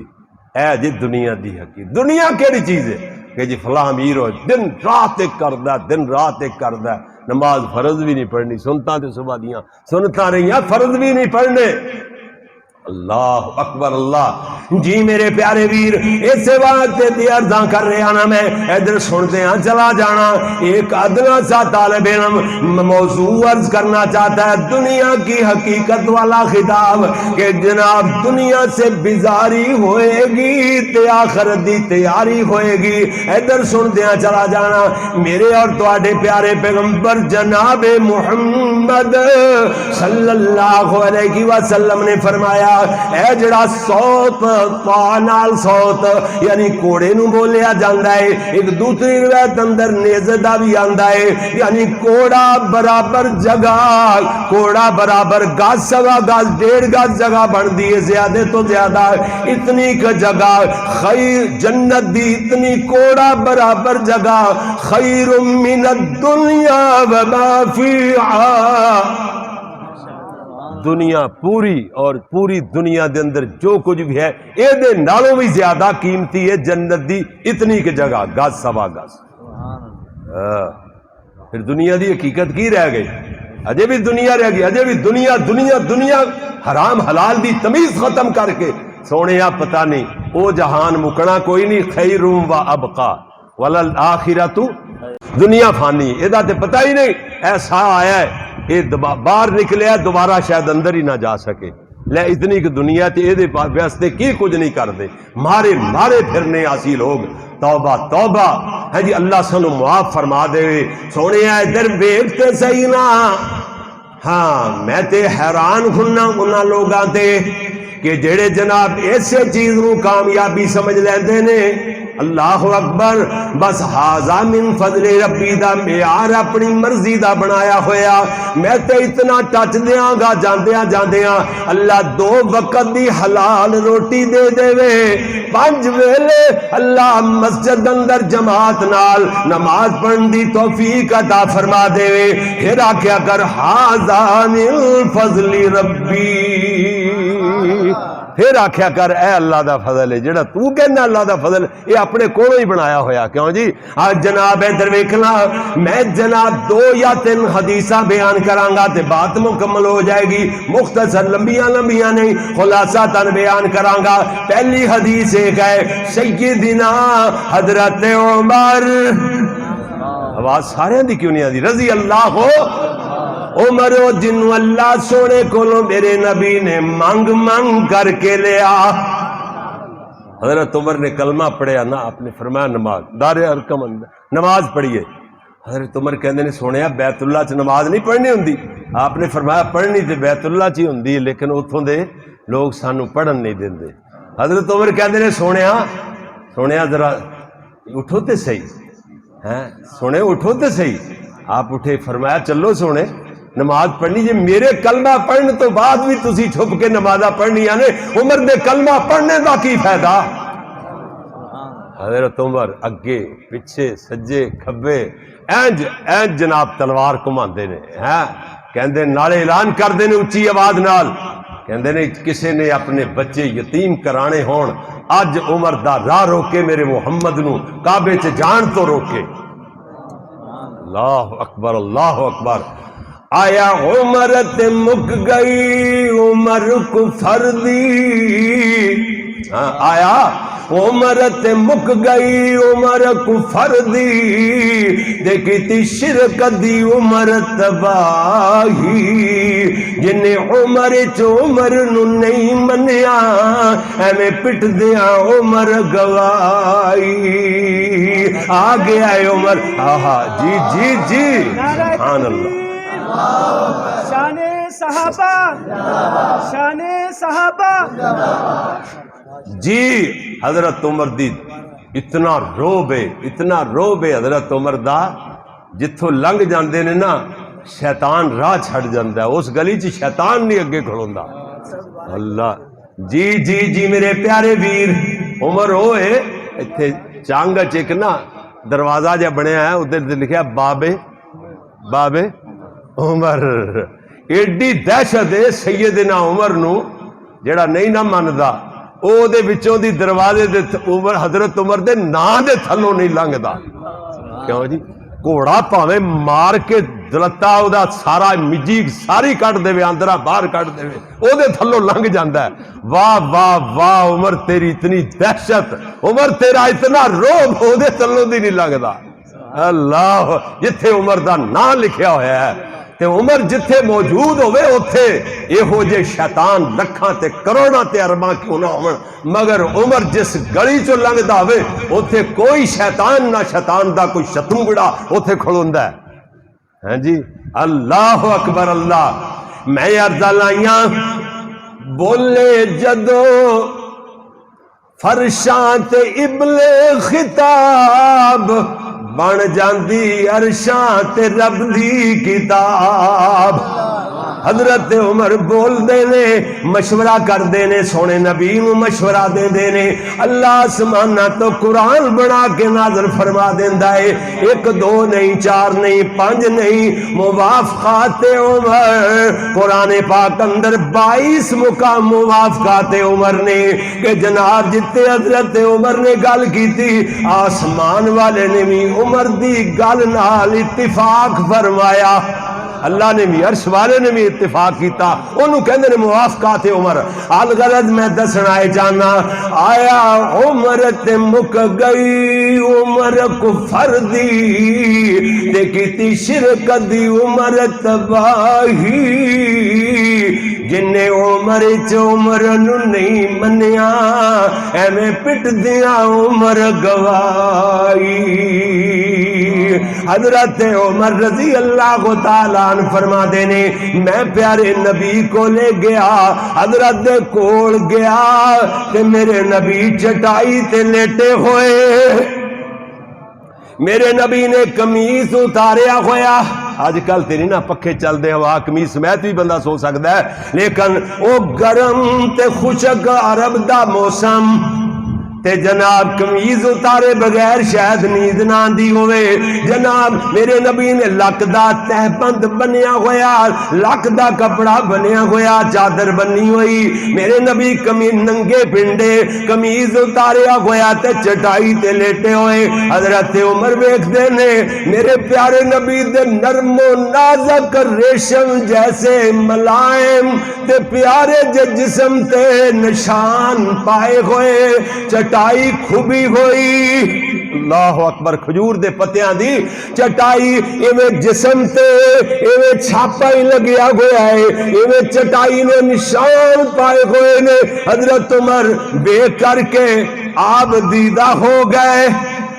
اے جی دنیا دی حقیقت۔ دنیا کیڑی چیز ہے کہ جی فلاں امیر ہو دن رات ایک کردہ، دن رات ایک کردہ، نماز فرض بھی نہیں پڑھنی، سنتاں تے صبح دیاں سنتاں رہیاں، فرض بھی نہیں پڑھنے۔ اللہ اکبر اللہ جی میرے پیارے ویر، اسے وقت دی عرضاں کر رہے آنا میں ادھر سنتے ہیں چلا جانا۔ ایک ادنا سا طالب علم موضوع عرض کرنا چاہتا ہے، دنیا کی حقیقت والا خطاب کہ جناب دنیا سے بیزاری ہوئے گی تے آخرت دی تیاری ہوئے گی۔ ادھر سنتے ہیں چلا جانا میرے اور تواڈے پیارے پیغمبر جناب محمد صلی اللہ علیہ وسلم نے فرمایا، اے جڑا صوت نال صوت یعنی کوڑے نو بولیا جاندا ہے، ایک دوسری روایت اندر نیزے دا بھی آندا ہے، یعنی کوڑا برابر جگہ، کوڑا برابر گز سوا گز 1.5 گز جگہ بندی ہے، زیادہ تو زیادہ اتنی کا جگہ خیر جنت دی، اتنی کوڑا برابر جگہ خیر من الدنیا وما فیہا۔ دنیا پوری اور پوری دنیا دے اندر جو کچھ بھی ہے اے دے نالوں بھی زیادہ قیمتی ہے جنت دی اتنی کی جگہ گز سوا گز۔ پھر دنیا دی حقیقت کی رہ گئی؟ اجے بھی دنیا رہ گئی، اجے بھی دنیا دنیا دنیا، حرام حلال دی تمیز ختم کر کے سونے پتہ نہیں او جہان مکنا کوئی نہیں، خیر و ابقا وللآخرۃ، دنیا فانی، ادا تے پتہ ہی نہیں ایسا آیا ہے یہ باہر نکلیا دوبارہ شاید اندر ہی نہ جا سکے، لے اتنی کہ دنیا تے اے دے واسطے کی کچھ نہیں کردے، مارے مارے پھرنے آسی لوگ۔ توبہ توبہ ہے جی، اللہ سانو معاف فرما دے۔ سونے ادھر ویکھتے صحیح نا، ہاں میں تے حیران ہونا انہاں لوگاں تے کہ جڑے جناب ایسے چیز نو کامیابی سمجھ لیندے نے۔ اللہ اکبر، بس ہاذا من فضل ربی دا معیار اپنی مرضی دا بنایا ہویا، میں تے اتنا ٹچ دیاں گا جاندیاں جاندیاں اللہ 2 وقت دی حلال روٹی دے دے وے، 5 ویلے اللہ مسجد اندر جماعت نال نماز پڑھن دی توفیق عطا فرما دے وے، پھر آکھیا کر ہاذا من فضل ربی، پھر آکھیا کر اے اللہ دا فضل ہے جڑا تو کہنا اللہ دا فضل یہ اپنے کولوں ہی بنایا ہویا۔ کیوں جی؟ آج جناب ادھر ویکھنا، میں جناب 2 یا 3 حدیثاں بیان کرانگا تے بات مکمل ہو جائے گی، مختصر لمبیاں لمبیاں نہیں، خلاصہ تن بیان کرانگا۔ پہلی حدیث ایک ہے سیدنا حضرت عمر، آواز سارے دی کیوں نہیں آتی، رضی اللہ ہو عمر جنو اللہ سونے کولوں میرے نبی نے مانگ مانگ کر کے لیا۔ حضرت عمر نے کلمہ پڑھیا نا، آپ نے فرمایا نماز دار ارکم نماز پڑھیے۔ حضرت عمر کہندے نے سونیا بیت اللہ چ نماز نہیں پڑھنی ہوندی؟ آپ نے فرمایا پڑھنی تے بیت اللہ چ ہی ہوندی ہے، لیکن اتھوں دے لوگ سانو پڑھن نہیں دیندے۔ حضرت عمر کہندے نے سونیا ذرا اٹھو تے صحیح ہیں، سونے اٹھو تے صحیح۔ آپ اٹھے، فرمایا چلو سونے نماز پڑھنی جی، میرے کلمہ پڑھنے تو بعد بھی تسی چھپ کے نمازہ پڑھنی آنے، عمر دے کلمہ پڑھنے دا کی فائدہ؟ حضرت عمر اگے پچھے سجے کھبے اینج جناب تلوار کماندے نے، کہندے نالے اعلان کر دینے اچھی آواز نال، کہندے نے کسے نے اپنے بچے یتیم کرانے ہون، اج عمر دا راہ روکے میرے محمد نو کعبے چ جان تو روکے۔ اللہ اکبر اللہ اکبر۔ آیا عمر تے مک گئی عمر کفر دی، آیا عمر تے مک گئی عمر کفر دی، دیکھتی شرک دی عمر تباہی، جنہیں عمر عمر نو نہیں منیا ایویں پٹ دیا عمر گوائی۔ آ گیا ہے عمر، آہا جی جی جی سبحان اللہ، شان صحابہ، شان صحابہ جی۔ حضرت عمر دی اتنا روب ہے حضرت عمر دا، جتھوں لنگ جاندے نے نا شیطان راہ چھڑ جاندا ہے، اس گلی چ شیطان نہیں اگے کھڑوندا۔ اللہ جی جی جی میرے پیارے ویر، عمر ہوئے ایتھے چانگ چک نا دروازہ جا بنیا ہے، ادھر لکھیا بابے عمر۔ ایڈی دہشت ہے سیدنا عمر نو، جڑا نہیں نہ مندا او دے وچوں دی دروازے دے عمر حضرت عمر دے نام دے تھلوں نہیں لنگدا۔ کیوں جی؟ گھوڑا پاویں مار کے دلتا او دا سارا مجی ساری کٹ دے اندرا باہر کٹ دے او دے تھلوں لنگ جاندا ہے۔ واہ واہ واہ عمر تیری اتنی دہشت، عمر تیرا اتنا روب او دے تھلوں دی نہیں لنگدا۔ اللہ جتھے عمر دا نام لکھیا ہویا ہے تے عمر جتھے موجود ہوئے اتھے یہو جے شیطان لکھاں تے کروڑاں تے ارباں کیوں نہ ہون، مگر عمر جس گلی چوں لنگدا ہوئے اتھے کوئی شیطان نہ شیطان دا کوئی شتونگڑا اتھے کھڑوندا ہے۔ ہاں جی اللہ اکبر اللہ۔ میں عرض لائیاں بولے جدو فرشاں تے ابلے خطاب، بن جاندی عرشاں تے رب دی کتاب۔ حضرت عمر بول دے نے مشورہ کر دے نے سونے نبی نو مشورہ دے دے نے اللہ آسمانہ تو قرآن بنا کے نازل فرما دیندا ہے 1 2 نہیں 4 نہیں 5 نہیں موافقات عمر قرآن پاک اندر 22 مقام موافقات عمر نے کہ جناب جتے حضرت عمر نے گل کی تھی آسمان والے نے بھی عمر دی گل نال اتفاق فرمایا اللہ نے بھی عرش والے نے بھی اتفاق کیتا انہوں کہندے نے موافقات عمر الغرض میں دسنا ہے جانا آیا عمر تے مک گئی عمر کفر دی تے کیتی شرک دی عمر تباہی جن عمر عمر نو نہیں منیا ایویں پٹ دیا عمر گوائی حضرت عمر رضی اللہ تعالیٰ عنہ فرما دینے میں پیارے نبی کو لے گیا حضرت کول گیا کہ میرے نبی چٹائی تے لیٹے ہوئے میرے نبی نے قمیص اتاریا ہویا آج کل تیری نا پکھے چل دے ہوا قمیص سمیت بھی بندہ سو سکتا ہے لیکن او گرم تے خشک عرب دا موسم تے جناب قمیض اتارے بغیر شاید نیند نہ آندی ہوئے جناب میرے نبی نے لک دا تہ بند بنیا ہویا لک دا کپڑا بنیا ہویا چادر بنی ہوئی میرے نبی ننگے پنڈے قمیض اتاریا ہویا تے چٹائی تے لیٹے ہوئے حضرت عمر ویکھ دے نے میرے پیارے نبی دے نرم و نازک ریشم جیسے ملائم تے پیارے جسم تے نشان پائے ہوئے چٹائی کھبی ہوئی اللہ اکبر کھجور دے پتیاں دی چٹائی ایویں جسم تے ایویں چھاپا ہی لگیا گیا ہے ایویں چٹائی نے نشان پائے ہوئے نے حضرت عمر بے کر کے آپ دیدہ ہو گئے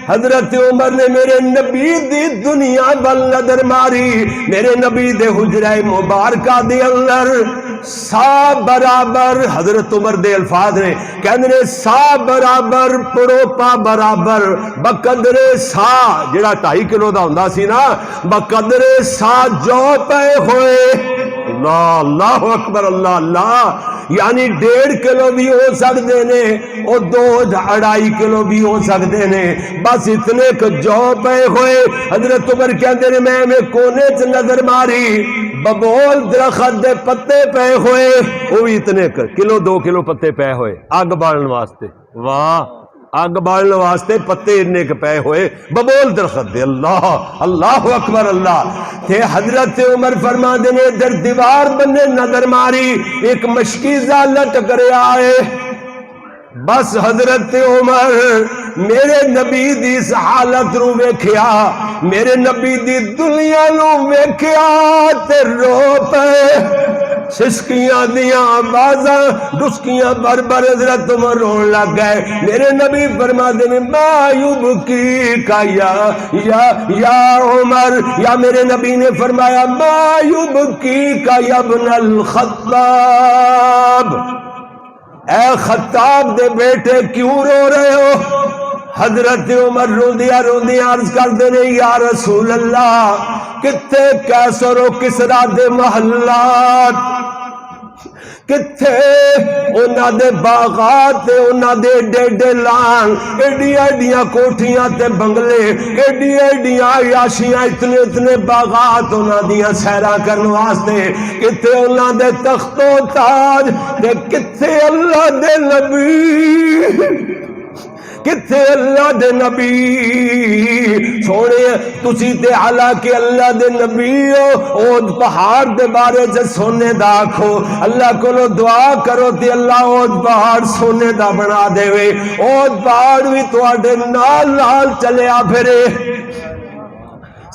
حضرت عمر نے میرے نبی دی دنیا بل نظر ماری میرے نبی دے حجرہ مبارکہ دے اندر سا برابر حضرت عمر دے الفاظ نے کہنے نے سا برابر پروپا برابر بقدر سا جڑا 2.5 کلو دا ہوندا سی نا بقدر سا جو پے ہوئے اللہ اللہ اکبر اللہ اللہ یعنی 1.5 کلو بھی ہو سکتے نے اور 2.5 کلو بھی ہو سکتے نے بس اتنے کو جو پے ہوئے حضرت عمر کہتے ہیں میں کونے سے نظر ماری ببول درخت دے پتے پے ہوئے وہ بھی اتنے کلو 2 کلو پتے پے ہوئے آگ بالن واسطے واہ آگ بالن واسطے پتے اتنے کے پے ہوئے ببول درخت دے اللہ اللہ اکبر اللہ تھے حضرت عمر فرما دینے در دیوار بننے نظر ماری ایک مشکیزہ لٹک رہا ہے بس حضرت عمر میرے نبی دی اس حالت رو ویکھیا میرے نبی دی دنیا نو ویکھیا تے رو پے سسکیاں دیاں آوازاں ڈسکیاں بر حضرت عمر رون لگ گئے میرے نبی فرما دینے ما یبکی کا یا عمر یا میرے نبی نے فرمایا ما یبکی کا یا ابن الخطاب اے خطاب دے بیٹے کیوں رو رہے ہو حضرت عمر روندیاں عرض کر دینے یا رسول اللہ کتے کیسر و کسرا دے محلات کتے انہاں دے باغات انہاں دے ڈیڈے لان ایڈیاں کوٹھیاں تے بنگلے ایڈیاں عیاشیاں اتنے باغات انہاں دیاں سیراں کرن واسطے کتے انہاں دے تخت و تاج تے کتے اللہ دے نبی کتھے اللہ دے نبی سونے تسی تے حالانکہ اللہ دے نبی ہو اود پہاڑ دے بارے سے سونے دا آکھو اللہ کو لو دعا کرو تے اللہ اود پہاڑ سونے دا بنا دے وے اود پہاڑ بھی تو آڈے نال چلے آ پھرے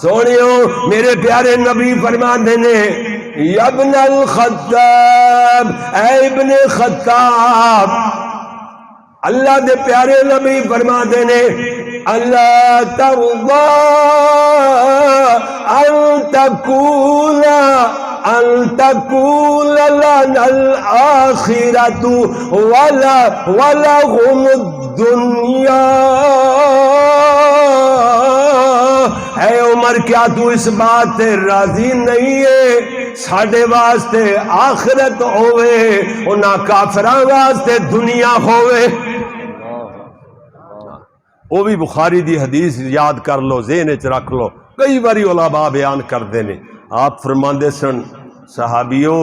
سونیو میرے پیارے نبی فرما دینے یا ابن الخطاب اے ابن خطاب اللہ دے پیارے نبی فرما دینے اللہ ترضا ان تکول لنا الآخرت ولہم الدنیا اے عمر کیا تو اس بات راضی نہیں ہے ساڈے واسطے آخرت ہوے، انہاں کافراں واسطے دنیا ہوے۔ وہ بھی بخاری دی حدیث یاد کر لو، ذہن وچ رکھ لو، کئی باری علماء بیان کردے نے۔ آپ فرماندے سن صحابیو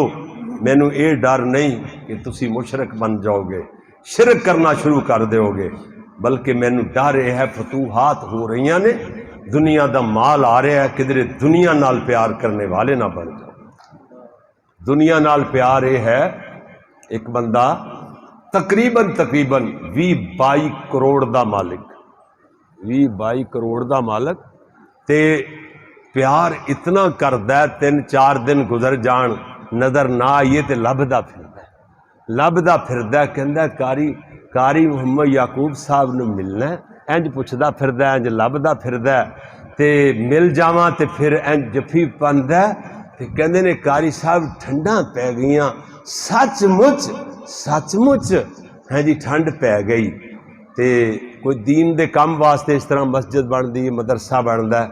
مینوں اے ڈر نہیں کہ تسی مشرک بن جاؤ گے، شرک کرنا شروع کر دیو گے، بلکہ مینوں ڈر یہ ہے فتوحات ہو رہی نے، دنیا دا مال آ رہا ہے، کدھر دنیا نال پیار کرنے والے نہ بن جاؤ۔ دنیا نال پیار یہ ہے، ایک بندہ تقریباً 20-22 کروڑ دا مالک، 20-22 کروڑ دا مالک، تے پیار اتنا کردا ہے 3-4 دن گزر جان نظر نہ آئیے تے لبدا پھردا ہے، کہندا کاری محمد یعقوب صاحب نو ملنا ہے، انج پوچھدا پھردا ہے، انج لبدا پھردا ہے، تے مل جاواں تے پھر انج جفی پاندا ہے، تے کہندے نے کاری صاحب ٹھنڈاں پی گئیاں، سچ مچ ہاں جی ٹھنڈ پی گئی۔ تے کوئی دین دے کام واسطے اس طرح مسجد بندی، مدرسہ بندا ہے،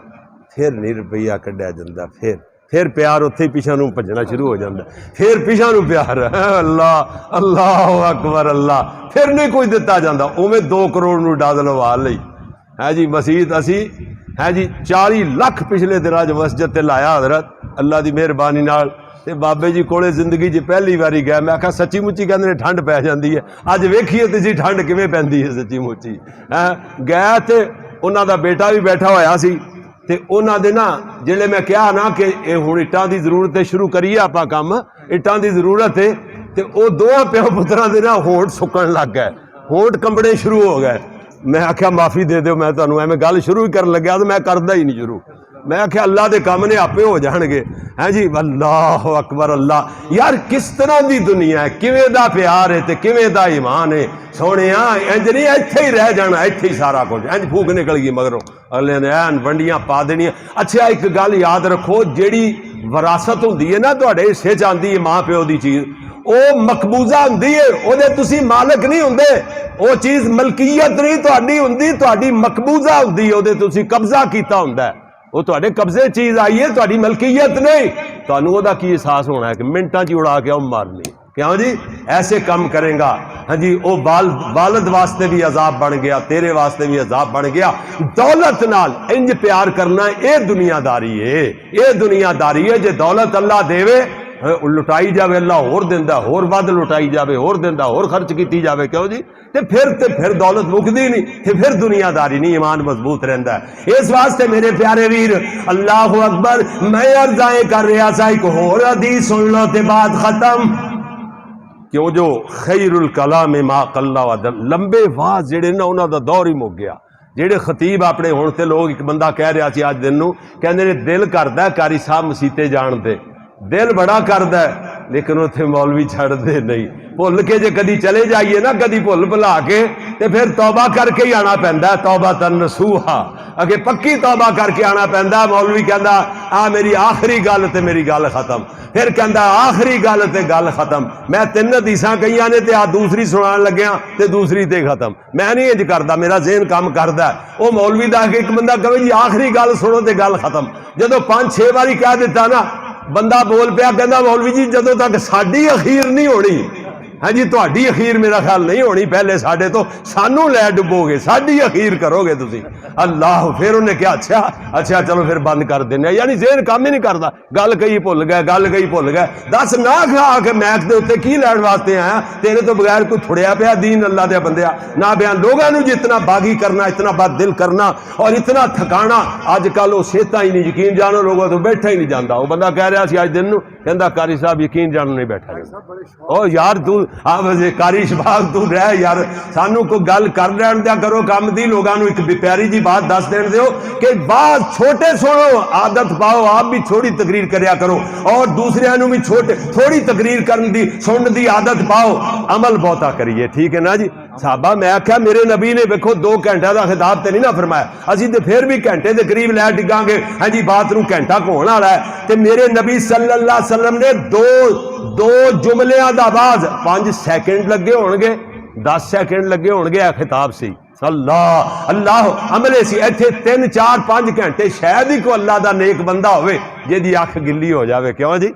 پھر نہیں روپیہ کڈیا جاندا، پھر پیار اتھے پیچھے نو بھجنا شروع ہو جاتا، پھر پیچھے نو پیار، اللہ اکبر اللہ، پھر نہیں کوئی دتا جاتا، اوے 2 کروڑ نو ڈاد لوا لئی ہے جی مسیت اسی ہے جی 40 لاکھ پچھلے دن اج مسجد تے لایا حضرت اللہ دی مہربانی نال، تے بابے جی کولے زندگی جی پہلی واری گیا، میں آکھا سچی مچی کہندے نے ٹھنڈ پی جاندی ہے، اج ویکھیے تے جی ٹھنڈ کیویں پیندی ہے سچی مچی، گیا تے انہاں دا بیٹا بھی بیٹھا ہویا سی، تے انہاں دے نا جلے میں کہا نا کہ اے ہن اٹاں دی ضرورت ہے، شروع کریے آپاں کام، اٹاں دی ضرورت ہے، تے او دو پیو پتراں دے نا ہونٹ سکن لگ گئے، ہونٹ کمبڑے شروع ہو گئے۔ میں آخیا معافی دے دیو، میں تانوں میں گل شروع ہی کرن لگیا تو میں کردا ہی نہیں شروع، میں آخیا اللہ دے کام نے آپے ہو جان گے، ہیں جی اللہ اکبر اللہ۔ یار کس طرح دی دنیا ہے، کیویں دا پیار ہے تے کیویں دا ایمان ہے سونیاں، انج نہیں ایتھے ہی رہ جانا، ایتھے ہی سارا کچھ انج پھوک نکل گئی مگروں اگلے نے این ونڈیاں پا دینیاں۔ اچھا ایک گل یاد رکھو، جیڑی وراثت ہوندی ہے نا تہاڈے حصے چ آندی ہے ماں پیو دی چیز، او مقبوضہ ہوندی ہے، او دے تسی مالک نہیں ہوندے، او چیز ملکیت نہیں تہاڈی ہوندی، تہاڈی مقبوضہ ہوندی ہے، او دے تسی قبضہ کیتا ہوندا ہے، وہ تہاڈے قبضے چیز آئی ہے، تہاڈی ملکیت نہیں۔ تانوں او دا کی احساس ہونا ہے کہ منٹاں چ اڑا کے او مارنی، کیوں جی ایسے کم کریں گا، ہاں جی او والد واسطے بھی عذاب بن گیا، تیرے واسطے بھی عذاب بن گیا۔ دولت نال انج پیار کرنا اے دنیا داری ہے، اے دنیا داری ہے، جے دولت اللہ دیوے لٹائی جاوے اللہ ہور دیندا، ہور ود لٹائی جاوے ہور دیندا، ہور خرچ کیتی جاوے، کیوں جی تے پھر دولت مکدی نہیں، تے پھر دنیا داری نہیں، ایمان مضبوط رہندا ہے۔ اس واسطے میرے پیارے ویر اللہ اکبر، میں عرضائیں کر رہا سا ایک ہور حدیث سن لو تے بات ختم، کیوں جو خیر الکلام ما قل ودل، لمبے واز جڑے نا انہاں دا دور ہی مک گیا، جڑے خطیب اپنے ہون تے لوگ، ایک بندہ کہہ رہا سی اج دن نو، کہندے نے دل کردا ہے قاری صاحب مسیتے جان دے، دل بڑا کردا ہے لیکن اتنے مولوی چھڑ دے نہیں، بھول کے جے کدی چلے جائیے نا، کدی بھول بھلا کے تے پھر توبہ کر کے ہی آنا پیندا ہے، توبہ نصوحا، اگے پکی توبہ کر کے آنا پیندا ہے۔ مولوی کہندا آ میری آخری گل تے میری گل ختم، پھر کہندا آخری گل تے گل ختم، میں 3 حدیثاں کہیاں نے تے آ دوسری سنان لگیاں تے دوسری تے ختم، میں نہیں انج کردا، میرا ذہن کام کردا ہے۔ او مولوی دا کہ ایک بندہ کہے جی آخری گل سنو تے گل ختم، جدوں 5-6 باری کہہ دیتا نا، بندہ بول پیا کہندا مولوی جی جدوں تک ساڈی اخیر نہیں ہونی، ہاں جی تہاڈی اخیر میرا خیال نہیں ہونی، پہلے ساڈے تو سانو لے ڈبو گے، ساڈی اخیر کرو گے تسی اللہ۔ پھر انہیں کہا اچھا چلو پھر بند کر دینے، یعنی ذہن کام ہی نہیں کرتا، گل کہی بھول گئے، دس نہ کھا کے میک دے اتنے کی لین واسطے آیا، تیرے تو بغیر کوئی تھڑیا پیا دین اللہ دے بندیا نہ بیان، لوگوں نے جتنا باغی کرنا، اتنا بد دل کرنا اور اتنا تھکانا، اج کل وہ صحتاں ہی نہیں، یقین جانو لوگوں تو بیٹھا ہی نہیں جاتا۔ وہ بندہ کہہ رہا سی اج دن نو، کہندا قاری صاحب یقین جانو نہیں بیٹھا جاتا۔ او یار تو قاری شباب تو رہ یار، سانو کو گل کر رہن دیا کرو کام دی، لوگاں نو ایک پیاری جی بات دس دین دیو کہ بات چھوٹے سنو، عادت پاؤ آپ بھی چھوٹی تقریر کریا کرو اور دوسرے نو بھی تھوڑی تقریر کرن دی سن دی عادت پاؤ، عمل بہتا کریے، ٹھیک ہے نا جی۔ صحابہ میں آخیا میرے نبی نے دیکھو 2 گھنٹے دا خطاب تے نہیں نہ فرمایا، اسی تے پھر بھی گھنٹے دے قریب لے ڈگاں گے، ہاں جی بات نو گھنٹہ کون والا ہے، تے میرے نبی صلی اللہ علیہ وسلم نے دو جملیاں دا آواز 5 سیکنڈ لگے ہون گے، 10 سیکنڈ لگے ہون گے، خطاب سی اللہ عملے سی، ایتھے 3 4 5 گھنٹے شاید ہی کو اللہ دا نیک بندہ ہوئے جے دی اکھ گلی ہو جاوے، کیوں جی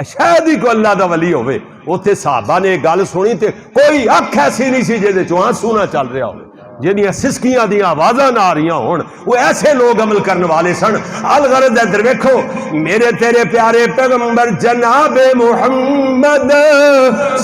شاید ہی کوئی اللہ دا ولی ہوئے. اتنے صحابہ نے گل سنی تے کوئی اکھ ایسی نہیں سی جہدے چوں آنسو نہ چل رہا ہوئے، جہاں سسکیاں دیا آوازاں نہ آ رہی ہون. وہ ایسے لوگ عمل کرنے والے سن. الغرض ادھر ویکھو، میرے تیرے پیارے پیغمبر جناب محمد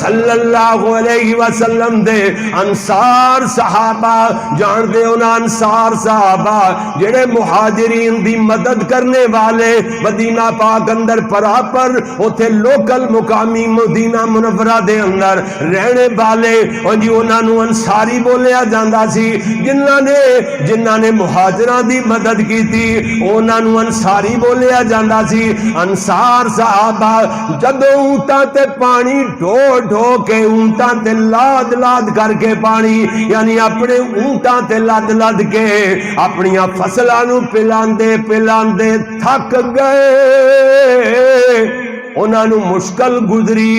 صلی اللہ علیہ وسلم دے انصار صحابہ جان دے انہاں انصار صحابہ جڑے مہاجرین دی مدد کرنے والے مدینہ پاک اندر پراپر اوتھے لوکل مقامی مدینہ منورہ دے اندر رہنے والے، اور جی انہاں نو انصاری بولیا جاندا سی. جنہاں نے مہاجراں دی مدد کی تھی انہاں نو انصاری بولیا جاندا سی. انصار صحابہ جدوں اونٹاں تے پانی ڈھو ڈھو کے اونٹاں تے لاد لاد کر کے پانی، یعنی اپنے اونٹاں تے لد لد کے اپنیاں فصلاں نو پلاندے پلاندے تھک گئے. انہاں نو مشکل گزری.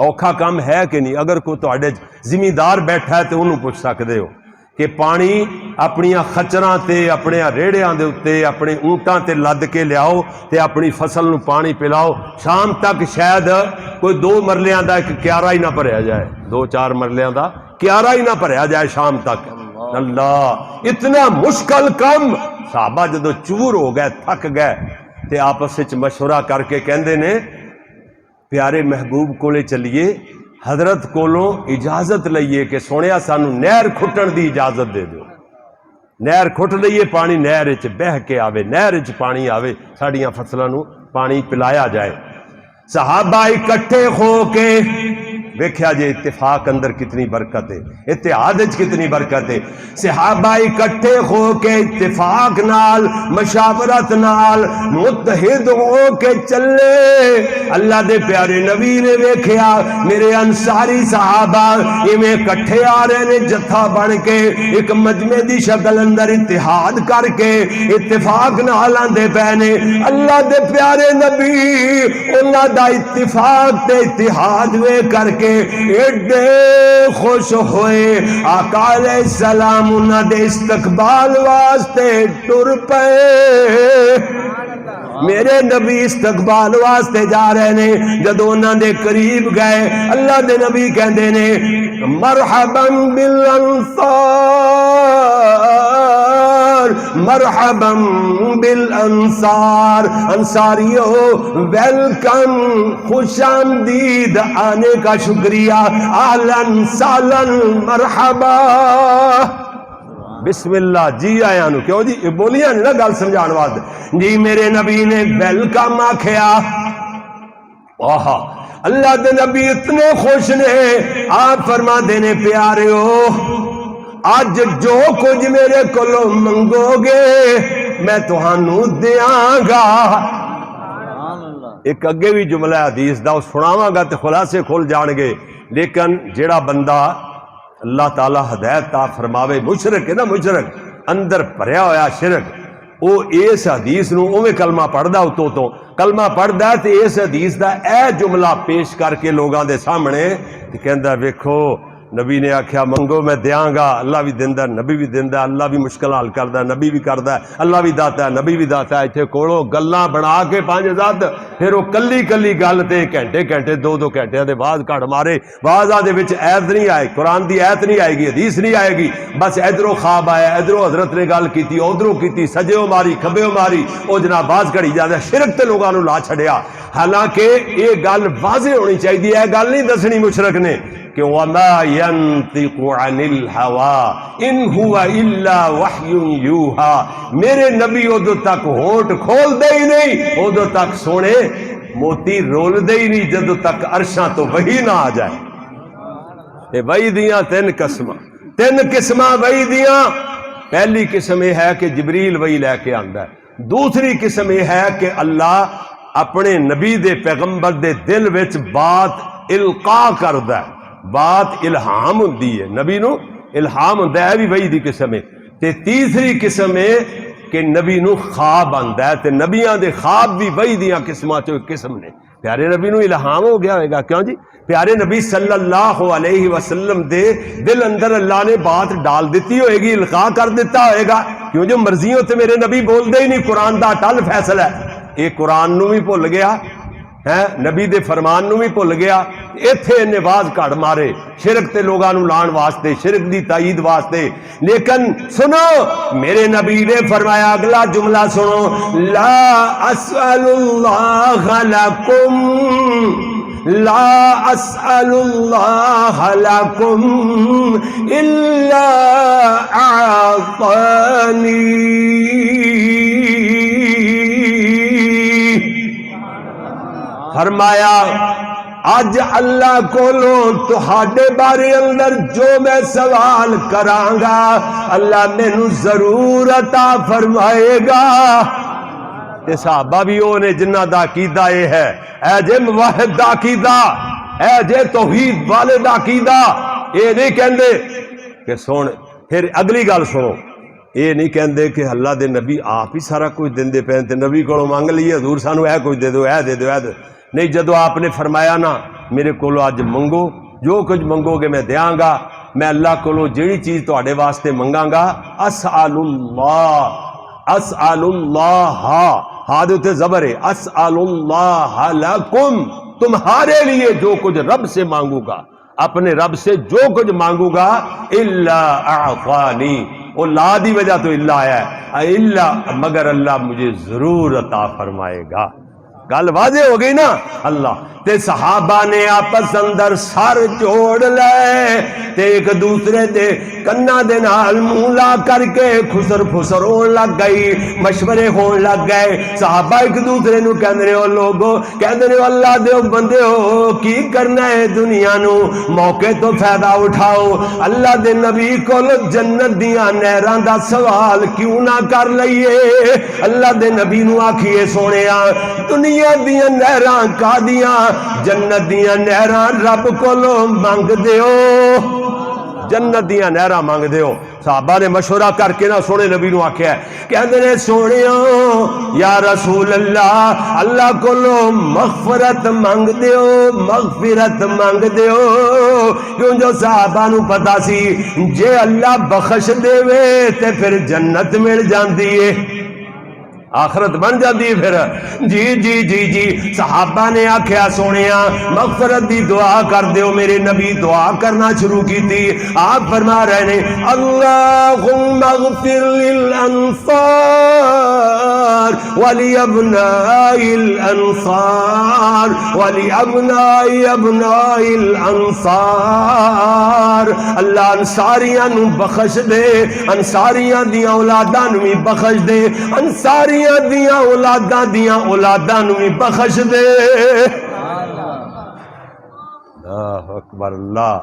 اوکھا کام ہے کہ نہیں؟ اگر کوئی تواڈے زمیندار بیٹھا ہے تو انہوں پوچھ سکتے ہو کہ پانی اپنیاں خچراں تے اپنے ریڑیاں دے اتے اپنے اونٹاں تے لد کے لیاؤ تے اپنی فصل نو پانی پلاؤ، شام تک شاید کوئی 2 مرلیاں دا ایک کیارا ہی نہ بھریا جائے، 2-4 مرلیاں دا کیارا ہی نہ بھریا جائے شام تک. اللہ، اتنا مشکل کام. صحابہ جدو چور ہو گئے تھک گئے تے آپس وچ مشورہ کر کے کہندے نے پیارے محبوب کولے چلیے، حضرت کولوں اجازت لئیے کہ سونیا سانو نہر کھٹن دی اجازت دے دو. نہر کھٹ لئیے، پانی نہر وچ بہ کے آوے، نہر وچ پانی آوے، ساڈیاں فصلاں نو پانی پلایا جائے. صحابہ اکٹھے ہو کے ویکھیا جے اتفاق اندر کتنی برکت ہے، اتحاد وچ کتنی برکت ہے. صحابہ اکٹھے ہو کے اتفاق نال مشاورت نال متحد ہو کے چلے. اللہ دے پیارے نبی نے ویکھیا میرے انصاری صحابہ ایویں اکٹھے آ رہے نے جتھا بن کے ایک مجمع دی شکل اندر اتحاد کر کے اتفاق نال آندے پے نے. اللہ دے پیارے نبی انہاں دا اتفاق تے اتحاد وے کر کے ایڈے خوش ہوئے. آقا علیہ السلام انہاں دے استقبال واسطے ٹر پئے. میرے نبی استقبال واسطے جا رہے نے، جدو انہاں دے قریب گئے اللہ دے نبی کہندے نے مرحبا بالانصار، مرحبا بالانصار. انصاریو ویلکم، خوش آمدید، آنے کا شکریہ، اہلاً سہلاً مرحبا. بسم اللہ، جی آیا نو کیوں جی بولیاں نہیں نا گل سمجھان واسطے جی. میرے نبی نے ویلکم آکھیا. آہا، اللہ دے نبی اتنے خوش نے. آپ فرما دینے پیاریو آج جو کچھ میرے کولو منگو گے میں تہانوں دیاں گا. ایک اگے بھی جملہ حدیث دا سناواں گا تے خلاصے کھل جان گے، لیکن جیڑا بندہ اللہ تعالیٰ ہدایت تا فرماوے مشرک ہے نا، مشرک اندر بھریا ہویا شرک، وہ اس حدیث نو اوے کلمہ پڑھدا اتوں تو کلمہ پڑھدا تے اس حدیث دا اے جملہ پیش کر کے لوگاں دے سامنے تے کہندا ویکھو نبی نے آکھیا منگو میں دیاں گا. اللہ بھی دیندا، نبی بھی دیندا، اللہ بھی مشکل حل کردا، نبی بھی کردا، اللہ بھی داتا ہے، نبی بھی داتا ہے. ایتھے کولو گلاں بنا کے 5 پھر وہ کلی کلی گل تے گھنٹے گھنٹے 2 گھنٹے دے بعد کٹ مارے. بعضاں دے وچ ایت نہیں آئے، قرآن دی ایت نہیں آئے گی، حدیث نہیں آئے گی، بس ادھروں خواب آیا، ادھروں حضرت نے گل کیتی، ادھروں کیتی، سجیوں ماری کھبیوں ماری، او جناب باز کھڑی جاتا شرک تے لوگاں نو لا چھڑیا. حالانکہ یہ گل واضح ہونی چاہیے، یہ گل نہیں دسنی مشرک نے کہ وَمَا يَنْطِقُ عَنِ الْهَوَىٰ إِنْ هُوَ إِلَّا وَحْيٌ يُوحَىٰ. میرے نبی ادو تک ہونٹ کھول دے ہی نہیں، ادو تک سونے موتی رول دے ہی نہیں جدو تک عرشاں تو وہی نہ آ جائے. اے وہی دیاں 3 قسماں وہی دیاں. پہلی قسم یہ ہے کہ جبریل وہی لے کے آندا ہے. دوسری قسم یہ ہے کہ اللہ اپنے نبی دے پیغمبر دے دل وچ بات القا کردا ہے، بات الہام ہوندی ہے، نبی نو الہام ہوندا ہے، بھی وہی دی قسم ہے. تے تیسری قسم ہے کہ نبی نو خواب آندا ہے، تے نبیاں دے خواب بھی وہی دیاں قسماں چوں ایک قسم نے. پیارے نبی نو الہام ہو گیا ہوئے گا، کیوں جی؟ پیارے نبی صلی اللہ علیہ وسلم دے دل اندر اللہ نے بات ڈال دیتی ہوئے گی، القا کر دیتا ہوئے گا. کیوں جو مرضیوں تے میرے نبی بول دے ہی نہیں، قرآن دا اٹل فیصلہ ہے. یہ قرآن نو بھی بھول گیا، ہے نبی دے فرمان نو بھی بھول گیا ایتھے انہیں واز کڑ مارے شرک تے لوگاں نو لان واسطے شرک دی تائید واسطے لیکن سنو میرے نبی نے فرمایا اگلا جملہ سنو لا اسأل اللہ لکم لا اسأل اللہ لکم الا اعطانی فرمایا اج اللہ کولو تہاڈے بارے اندر جو میں سوال کرانگا اللہ مینوں ضرور عطا فرمائے گا تے صحابہ بھی وہ نے جنہ دا عقیدہ یہ ہے اے جے موحد دا عقیدہ اے جے توحید والے دا عقیدہ یہ نہیں کہندے کہ سن پھر اگلی گل سنو یہ نہیں کہندے کہ اللہ دے نبی آپ ہی سارا کچھ دیندے پے تے نبی کولوں مانگ لئیے حضور سانو اے کچھ دے دو اے دے دو اے دے نہیں جدو آپ نے فرمایا نا میرے کولو اج منگو جو کچھ منگو گے میں دیاں گا میں اللہ کولو جیڑی چیز تواڈے واسطے منگاں گا اسأل اللہ ہاں دے تے زبر ہے اسأل اللہ لکم تمہارے لیے جو کچھ رب سے مانگوں گا اپنے رب سے جو کچھ مانگوں گا الا اعطانی وہ لا دی وجہ تو اللہ آیا ہے الا مگر اللہ مجھے ضرور عطا فرمائے گا گل واضح ہو گئی نا اللہ تے صحابہ نے آپس اندر سر جوڑ لے تے ایک دوسرے دے کنا دے نال منہ لا کر کے خسر پھسر ہون لگ گئی مشورے ہون لگ گئے صحابہ ایک دوسرے نو کہندے نے او لوگو کہندے نے اللہ دے بندے ہو کی کرنا ہے دنیا نو موقع تو فائدہ اٹھاؤ اللہ دے نبی کول جنت دیاں نہراں دا سوال کیوں نہ کر لئیے اللہ دے نبی نو آکھیے سونیا دنیا دیاں نہراں کا دیاں جنت دیاں نہراں رب کولو مانگ دیو جنت دیاں نہراں مانگ دیو صحابہ نے مشورہ کر کے نہ سونے نبی نو آکھیا ہے کہندے نے سونیو یا رسول اللہ اللہ کولو مغفرت مانگ دیو مغفرت مانگ دیو کیوں جو صحابہ نو پتا سی جے اللہ بخش دے وے تے پھر جنت مل جاندی ہے آخرت بن جاتی ہے پھر جی جی جی جی صحابہ نے آکھیا سونیا مغفرت دی دعا کر دیو میرے نبی دعا کرنا شروع کی تھی آپ فرما رہے ہیں اللہم اغفر للانصار ولابناء الانصار ولابناء ابناء الانصار اللہ انصاریاں نو بخش دے انصاریاں دیاں اولاداں نو بھی بخش دے انصاری دیاں اولاداں نو بھی بخش دے اللہ اکبر اللہ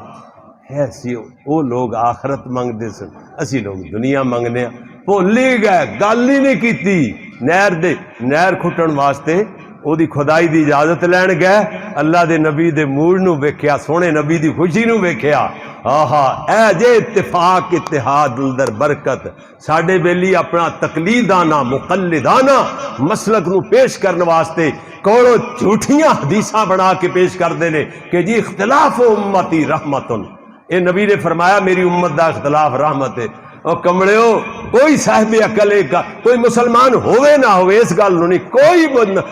ایسی وہ لوگ آخرت مانگ دے سن اسی لوگ دنیا مانگنے بھول ہی گئے گل ہی نہیں کیتی نہر کھٹن واسطے او دی خدائی دی اجازت لین گئے اللہ دے نبی دے موڈ نو ویکھیا سونے نبی دی خوشی نو ویکھیا آہا اے جے اتفاق اتحاد اندر برکت ساڈے ویلی اپنا تقلیدانہ مقلدانہ مسلک نو پیش کرنے واسطے کوڑو جھوٹیاں حدیثاں بنا کے پیش کر دینے کہ جی اختلاف امتی رحمتن اے نبی نے فرمایا میری امت دا اختلاف رحمت ہے اور کمڑے ہو کوئی صاحب عقل کا کوئی مسلمان ہوئے نہ ہوئے اس گل نو نہیں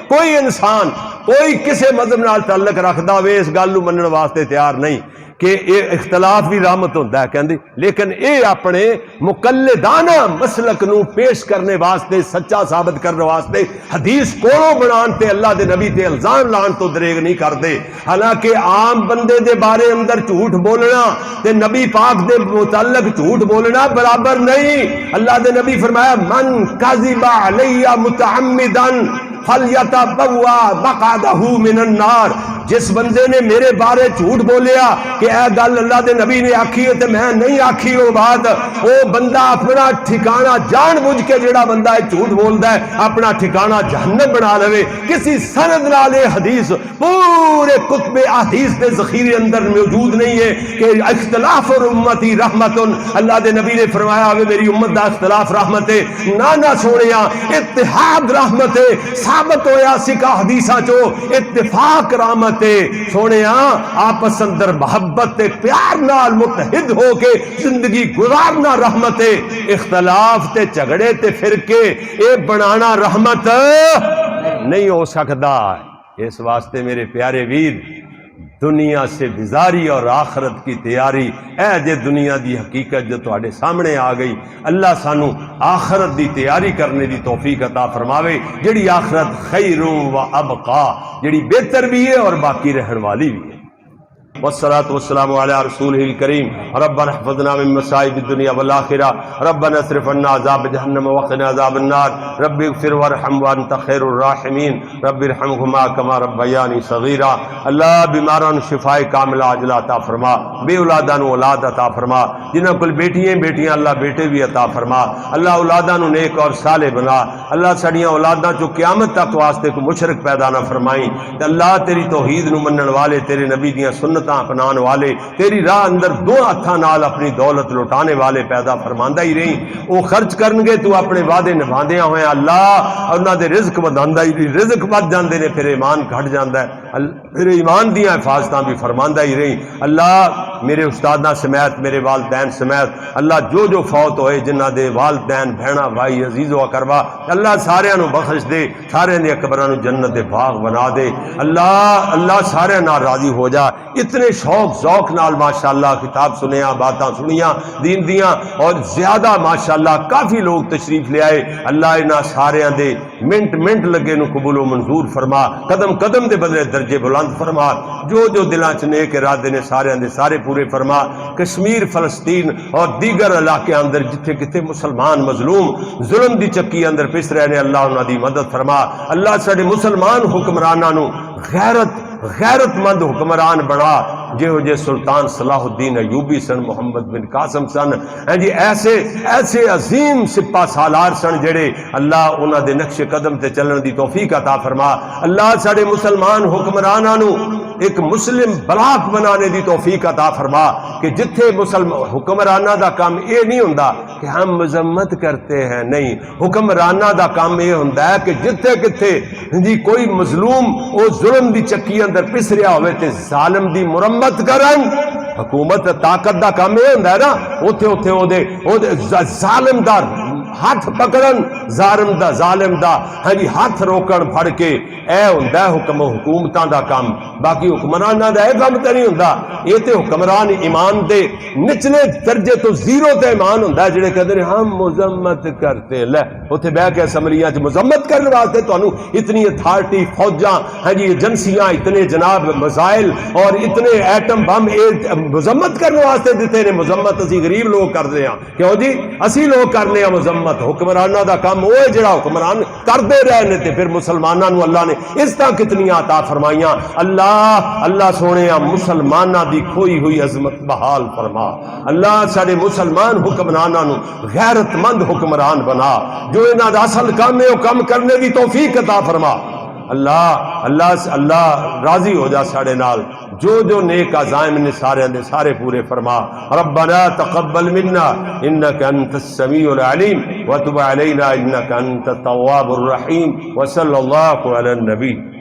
کوئی انسان کوئی کسے مذہب نال تعلق رکھدا ہوئے اس گل نو منن واسطے تیار نہیں کہ اے اختلاف بھی رحمت ہوندا ہے کہندے لیکن اے اپنے مقلدانہ مسلک نو پیش کرنے واسطے سچا ثابت کرنے واسطے حدیث کوڑوں بنان تے اللہ دے نبی تے الزام لان تو دریغ نہیں کردے حالانکہ عام بندے دے بارے اندر جھوٹ بولنا تے نبی پاک دے متعلق جھوٹ بولنا برابر نہیں اللہ دے نبی فرمایا من کذب علی متعمدا فلیتبوا مقعدہ من النار جس بندے نے میرے بارے جھوٹ بولیا کہ اے گل اللہ دے نبی نے آکھی ہے تے میں نہیں آکھی وہ بات وہ بندہ اپنا ٹھکانہ جان بوجھ کے جڑا بندہ ہے جھوٹ بولدا ہے اپنا ٹھکانہ جہنم بنا لے کسی سند نال حدیث پورے کتب احادیث کے ذخیرے اندر موجود نہیں ہے کہ اختلاف اور امتی رحمت اللہ دے نبی نے فرمایا ہوئے میری امت دا اختلاف رحمت ہے نانا سونیا اتحاد رحمت ہے ثابت ہویا سکا حدیثاں چو اتفاق رحمت سونے آپس اندر محبت پیار نال متحد ہو کے زندگی گزارنا رحمت ہے اختلاف تے جھگڑے تے فرقے اے بنانا رحمت نہیں ہو سکتا اس واسطے میرے پیارے ویر دنیا سے بیزاری اور آخرت کی تیاری اے جے دنیا دی حقیقت جو تواڈے سامنے آ گئی اللہ سانو آخرت دی تیاری کرنے دی توفیق عطا فرماوے جڑی آخرت خیر و ابقا جڑی بہتر بھی ہے اور باقی رہن والی بھی ہے والصلاة والسلام على رسوله الكريم ربنا احفظنا من مصائب الدنيا والآخرة ربنا اصرف عنا عذاب جهنم وقنا عذاب النار رب اغفر وارحم وانت خير الراحمين رب ارحمهما كما ربياني صغيرا اللہ بیماران شفاء کامل عاجل عطا فرما بے اولاداں نو اولاد عطا فرما جنہاں کول بیٹیاں اللہ بیٹے بھی عطا فرما اللہ اولاداں نو نیک اور صالح بنا اللہ سڑیاں اولاداں جو قیامت تک واسطے کو مشرک پیدا نہ فرمائیں تے اللہ تیری توحید نو منن والے تیرے نبی دیاں سنتاں اپنان والے تیری راہ اندر دو ہتھاں نال اپنی دولت لٹانے والے پیدا فرماندا ہی رہیں وہ خرچ کرن گے تو اپنے وعدے نبھاندیاں ہوئے اللہ انہاں دے رزق وداندا ہی رہیں رزق ود جاندے نے پھر ایمان گھٹ جاندا ہے پھر ایمان دیاں حفاظتاں بھی فرماندا ہی رہیں اللہ میرے استاداں سمیت میرے والدین سمیت اللہ جو فوت ہوئے جنہاں دے والدین بہنا بھائی عزیز و اقربا اللہ سارے نو بخش دے سارے دے قبراں نو جنت دے باغ بنا دے اللہ سارے نال راضی ہو جا اتنے شوق ذوق نال ماشاءاللہ کتاب سنیاں باتاں سنیاں دین دیاں اور زیادہ ماشاءاللہ کافی لوگ تشریف لے آئے اللہ انہاں ساریاں دے منٹ لگے نو قبول و منظور فرما قدم دے بدلے درجے بلند فرما جو دلاں چ نیک ارادے نے ساریاں دے سارے پورے فرما کشمیر فلسطین اور دیگر علاقے اندر جتھے کتے مسلمان مظلوم ظلم دی چکی اندر پس رہے نے اللہ انہاں دی مدد فرما اللہ ساڈے مسلمان حکمراناں نو غیرت مند حکمران بنا جے سلطان صلاح الدین ایوبی سن محمد بن قاسم سن جی ایسے عظیم سپاہ سالار سن جڑے اللہ انہاں دے نقش قدم تے چلن دی توفیق عطا فرما اللہ ساڈے مسلمان حکمراناں نو ایک مسلم بلاک بنانے دی توفیق عطا فرما کہ جتھے حکمرانہ دا کام یہ نہیں ہوندا کہ ہم مذمت کرتے ہیں نہیں حکمرانہ دا کام یہ ہوندا ہے کہ جتھے کتھے جی کوئی مظلوم او ظلم دی چکی اندر پس رہا ہوئے تے ظالم دی مرمت کرن حکومت طاقت دا کام یہ ہوندا ہے نا اوتھے او دے ظالم دا ہاتھ پکڑن ظالم دا جی ہاتھ روکن پھڑ کے اے ہوندا ہے حکومتاں دا کام باقی حکمراناں دا اے کام تے نہیں ہوندا یہ تے حکمران ایمان دے نچلے درجے تو زیرو تے ایمان ہوندا ہے جڑے کہندے نے ہم مذمت کرتے لے اوتھے بیٹھ کے اسمبلیاں وچ مذمت کرن واسطے تانوں اتنی اتھارٹی فوجاں جی ایجنسیاں اتنے جناب میزائل اور اتنے ایٹم بم مذمت کرنے واسطے دیتے نے مذمت اسی غریب لوگ کرتے ہیں کیوں جی اسی لوگ کرنے ہیں مذمت حکمرانہ دا کام وہ ہے جڑا حکمران کردے رہنے تے پھر مسلماناں نو اللہ نے اس طرح کتنی عطا فرمائیاں اللہ سونے مسلماناں دی کھوئی ہوئی عظمت بحال فرما اللہ سارے مسلمان حکمراناں نو غیرت مند حکمران بنا جو انہاں دا اصل کام ہے وہ کام کرنے دی توفیق عطا فرما اللہ راضی ہو جا ساڑے نال جو نیک عزائم نے سارے پورے فرما ربنا تقبل منا انك انت السميع العليم وتب علينا انك انت التواب الرحيم وصلى الله على النبي